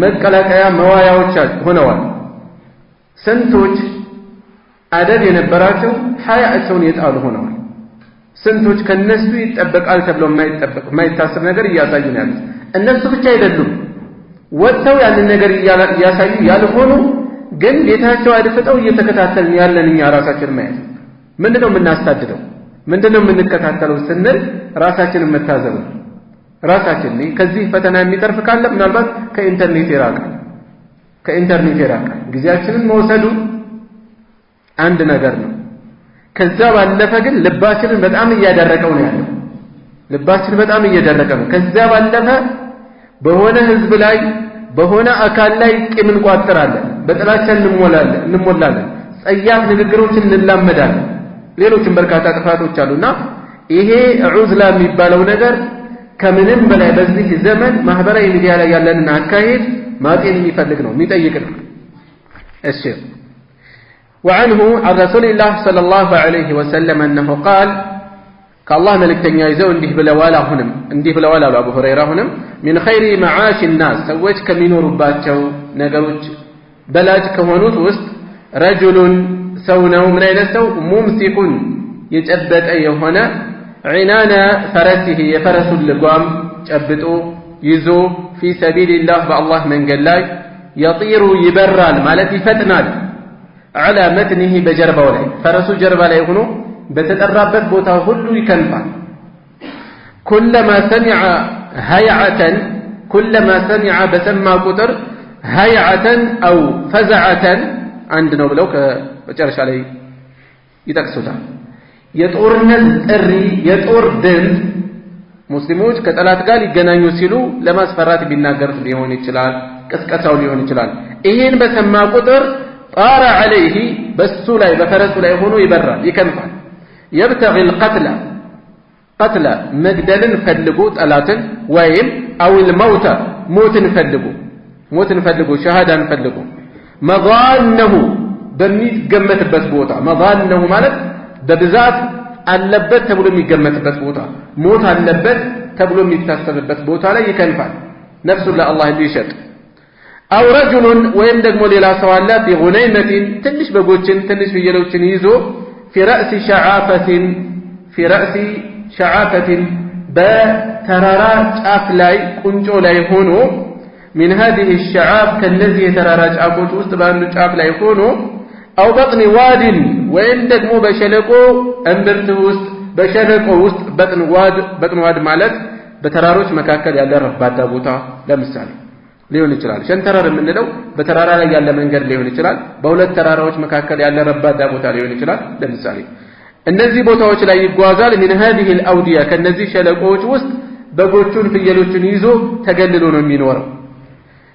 መቀላቀያ መዋያዎች ሆነዋል። ስንቶች አደብ የነበራቸው ሐያቸውን የጣሉ ሆነዋል። ስንቶች ከነሱ ይጠበቃል ተብሎ የማይታሰብ ነገር እያሳዩ ነው ያሉት። እነሱ ብቻ አይደሉም ወጥተው ያንን ነገር እያሳዩ ያልሆኑ ግን ቤታቸው አድፍጠው እየተከታተልን ያለን እኛ ራሳችን ማየት ምንድነው የምናስተዳድረው? ምንድነው የምንከታተለው ስንል ራሳችንን መታዘብ ነው። ራሳችን ከዚህ ፈተና የሚተርፍ ካለ ምናልባት ከኢንተርኔት የራቀ ጊዜያችንን መውሰዱ አንድ ነገር ነው። ከዛ ባለፈ ግን ልባችንን በጣም እያደረቀው ነው ያለው። ልባችን በጣም እየደረቀ ነው። ከዛ ባለፈ በሆነ ህዝብ ላይ በሆነ አካል ላይ ቂም እንቋጥራለን፣ በጥላቻ እንሞላለን፣ ጸያፍ ንግግሮችን እንላመዳለን። ሌሎችም በርካታ ጥፋቶች አሉና ይሄ ዑዝላ የሚባለው ነገር ከምንም በላይ በዚህ ዘመን ማህበራዊ ሚዲያ ላይ ያለንን አካሄድ ማጤን የሚፈልግ ነው፣ የሚጠይቅ ነው። እሺ وعنه عن رسول الله صلى الله عليه وسلم أنه قال كالله ملكتنيا يزو انديه بلوالا أبو هريرة هنم من خير معاش الناس سويت كمينو رباتشو نقروج بلاج كهونوت وسط رجل سونو من أين سو ممسك يتأبت أيه هنا عنان فرسه يفرس اللقوام تأبتو يزو في سبيل الله بالله من قلاي يطير يبرال مالتي فتنال على متنه بجربه لي فرسو جربه لي هنا بتتقربت بوتا كله يكنفع كلما سمع هيعة كلما سمع بسمى قطر هيعة أو فزعة عندنا بلوك بتشارش عليه يتكسوتا يطور نزري يطور دم مسلموች ከጠላት ጋር ሊገናኙ ሲሉ ለማስፈራት ቢናገሩት ሊሆን ይችላል ቀስቀሳው ሊሆን ይችላል ይሄን በሰማ ቁጥር طار عليه በሱ ላይ በፈረሱ ላይ ሆኖ ይበራል ይከንፋል يبتغي قتل مجدل فلقو طلاتن ويم او الموت موت فلقو شهاده فلقو مظانه በሚገመትበት ቦታ مظانه ማለት በብዛት አለበት ተብሎ የሚገመትበት ቦታ ሞት አለበት ተብሎ የሚታሰብበት ቦታ ላይ ይከንፋል ነፍሱ ለአላህ እንዲሸጥ أو رجل ويم دغمو ሌላ ሰው አለ في غنيمة ትንሽ በጎችን ትንሽ ፍየሎችን ይዞ في رأس شعافة بترارا ጫፍ ላይ ቁንጮ ላይ ሆኖ من هذه الشعاب كنذي ترارا ጫፎች ውስጥ ባሉ ጫፍ ላይ ሆኖ أو بطن واد وين ደግሞ በሸለቆ እምብርት ውስጥ በሸለቆ ውስጥ በጥን ዋድ ማለት በተራሮች መካከል ያለ ረባዳ ቦታ ለምሳሌ ሊሆን ይችላል ሸንተረር የምንለው በተራራ ላይ ያለ መንገድ ሊሆን ይችላል በሁለት ተራራዎች መካከል ያለ ረባዳ ቦታ ሊሆን ይችላል ለምሳሌ እነዚህ ቦታዎች ላይ ይጓዛል من هذه الأودية ከነዚህ ሸለቆዎች ውስጥ በጎቹን ፍየሎችን ይዞ ተገልሎ ነው የሚኖረው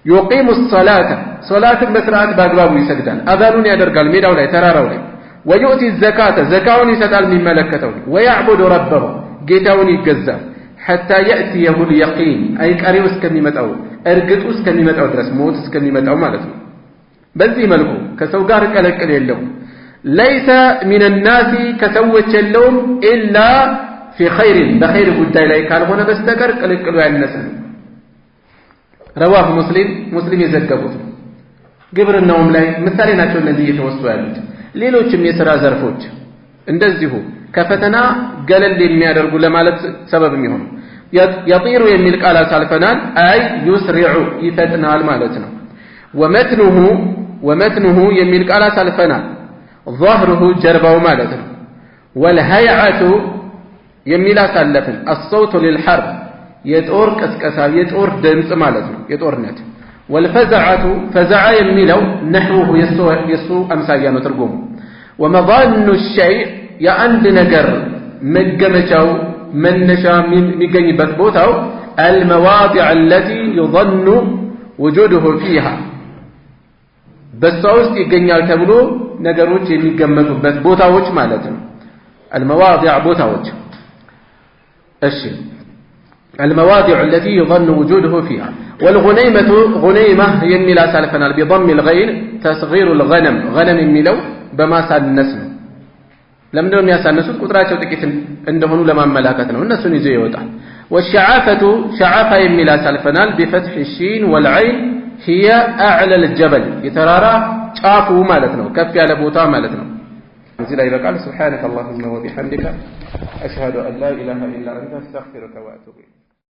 يقيم الصلاة صلاة በስርዓት በአግባቡ ይሰግዳል አዛኑን ያደርጋል ሜዳው ላይ ተራራው ላይ ويؤتي الزكاة زكاውን ይሰጣል የሚመለከተው ويعبد ربه ጌታውን ይገዛል حتى يأتيه اليقين أي قريب እስከሚመጣው እርግጡ እስከሚመጣው ድረስ ሞት እስከሚመጣው ማለት ነው በዚህ መልኩ ከሰው ጋር ቀለቀል የለው ليس من الناس كسوچ የለውም إلا في خير بخير ጉዳይ ላይ ካልሆነ በስተቀር ቀለቀሉ ያነሰ رواه مسلم የዘገቡት ግብርናውም ላይ ምሳሌ ናቸው እነዚህ እየተወሱ ያሉት ሌሎችም የሥራ ዘርፎች እንደዚሁ ከፈተና ገለል የሚያደርጉ ለማለት ሰበብ የሚሆኑ يطير የሚል ቃል አሳልፈናል አይ يسرع ይፈጥናል ማለት ነው ومتنه የሚል ቃል አሳልፈናል ظهره ጀርባው ማለት ነው والهيعة የሚል አሳልፈን الصوت للحرب የጦር ቀስቀሳ የጦር ድምጽ ማለት ነው የጦርነት والفزعة فزع የሚለው نحوه የሱ አምሳያ ነው ትርጉሙ ومظان الشيء የአንድ ነገር መገመቻው መነሻ የሚገኝበት ቦታው المواضع التي يظن وجوده فيها በሷ ውስጥ ይገኛል ተብሎ ነገሮች የሚገመቱበት ቦታዎች ማለት ነው المواضع ቦታዎች እሺ المواضع التي يظن وجوده فيها والغنيمة غنيمة يميل سالفنا بضم الغين تصغير الغنم غنم يميلو بما سالنس ለምንድነው የሚያሳነሱት? ቁጥራቸው ጥቂት እንደሆኑ ለማመላከት ነው። እነሱን ይዘው ይወጣል። والشعافة شعافة የሚል አሳልፈናል بفتح الشين والعين هي أعلى الجبل የተራራ ጫፉ ማለት ነው፣ ከፍ ያለ ቦታ ማለት ነው። እዚህ ላይ በቃል سبحانك اللهم وبحمدك أشهد أن لا إله إلا أنت أستغفرك وأتوب إليك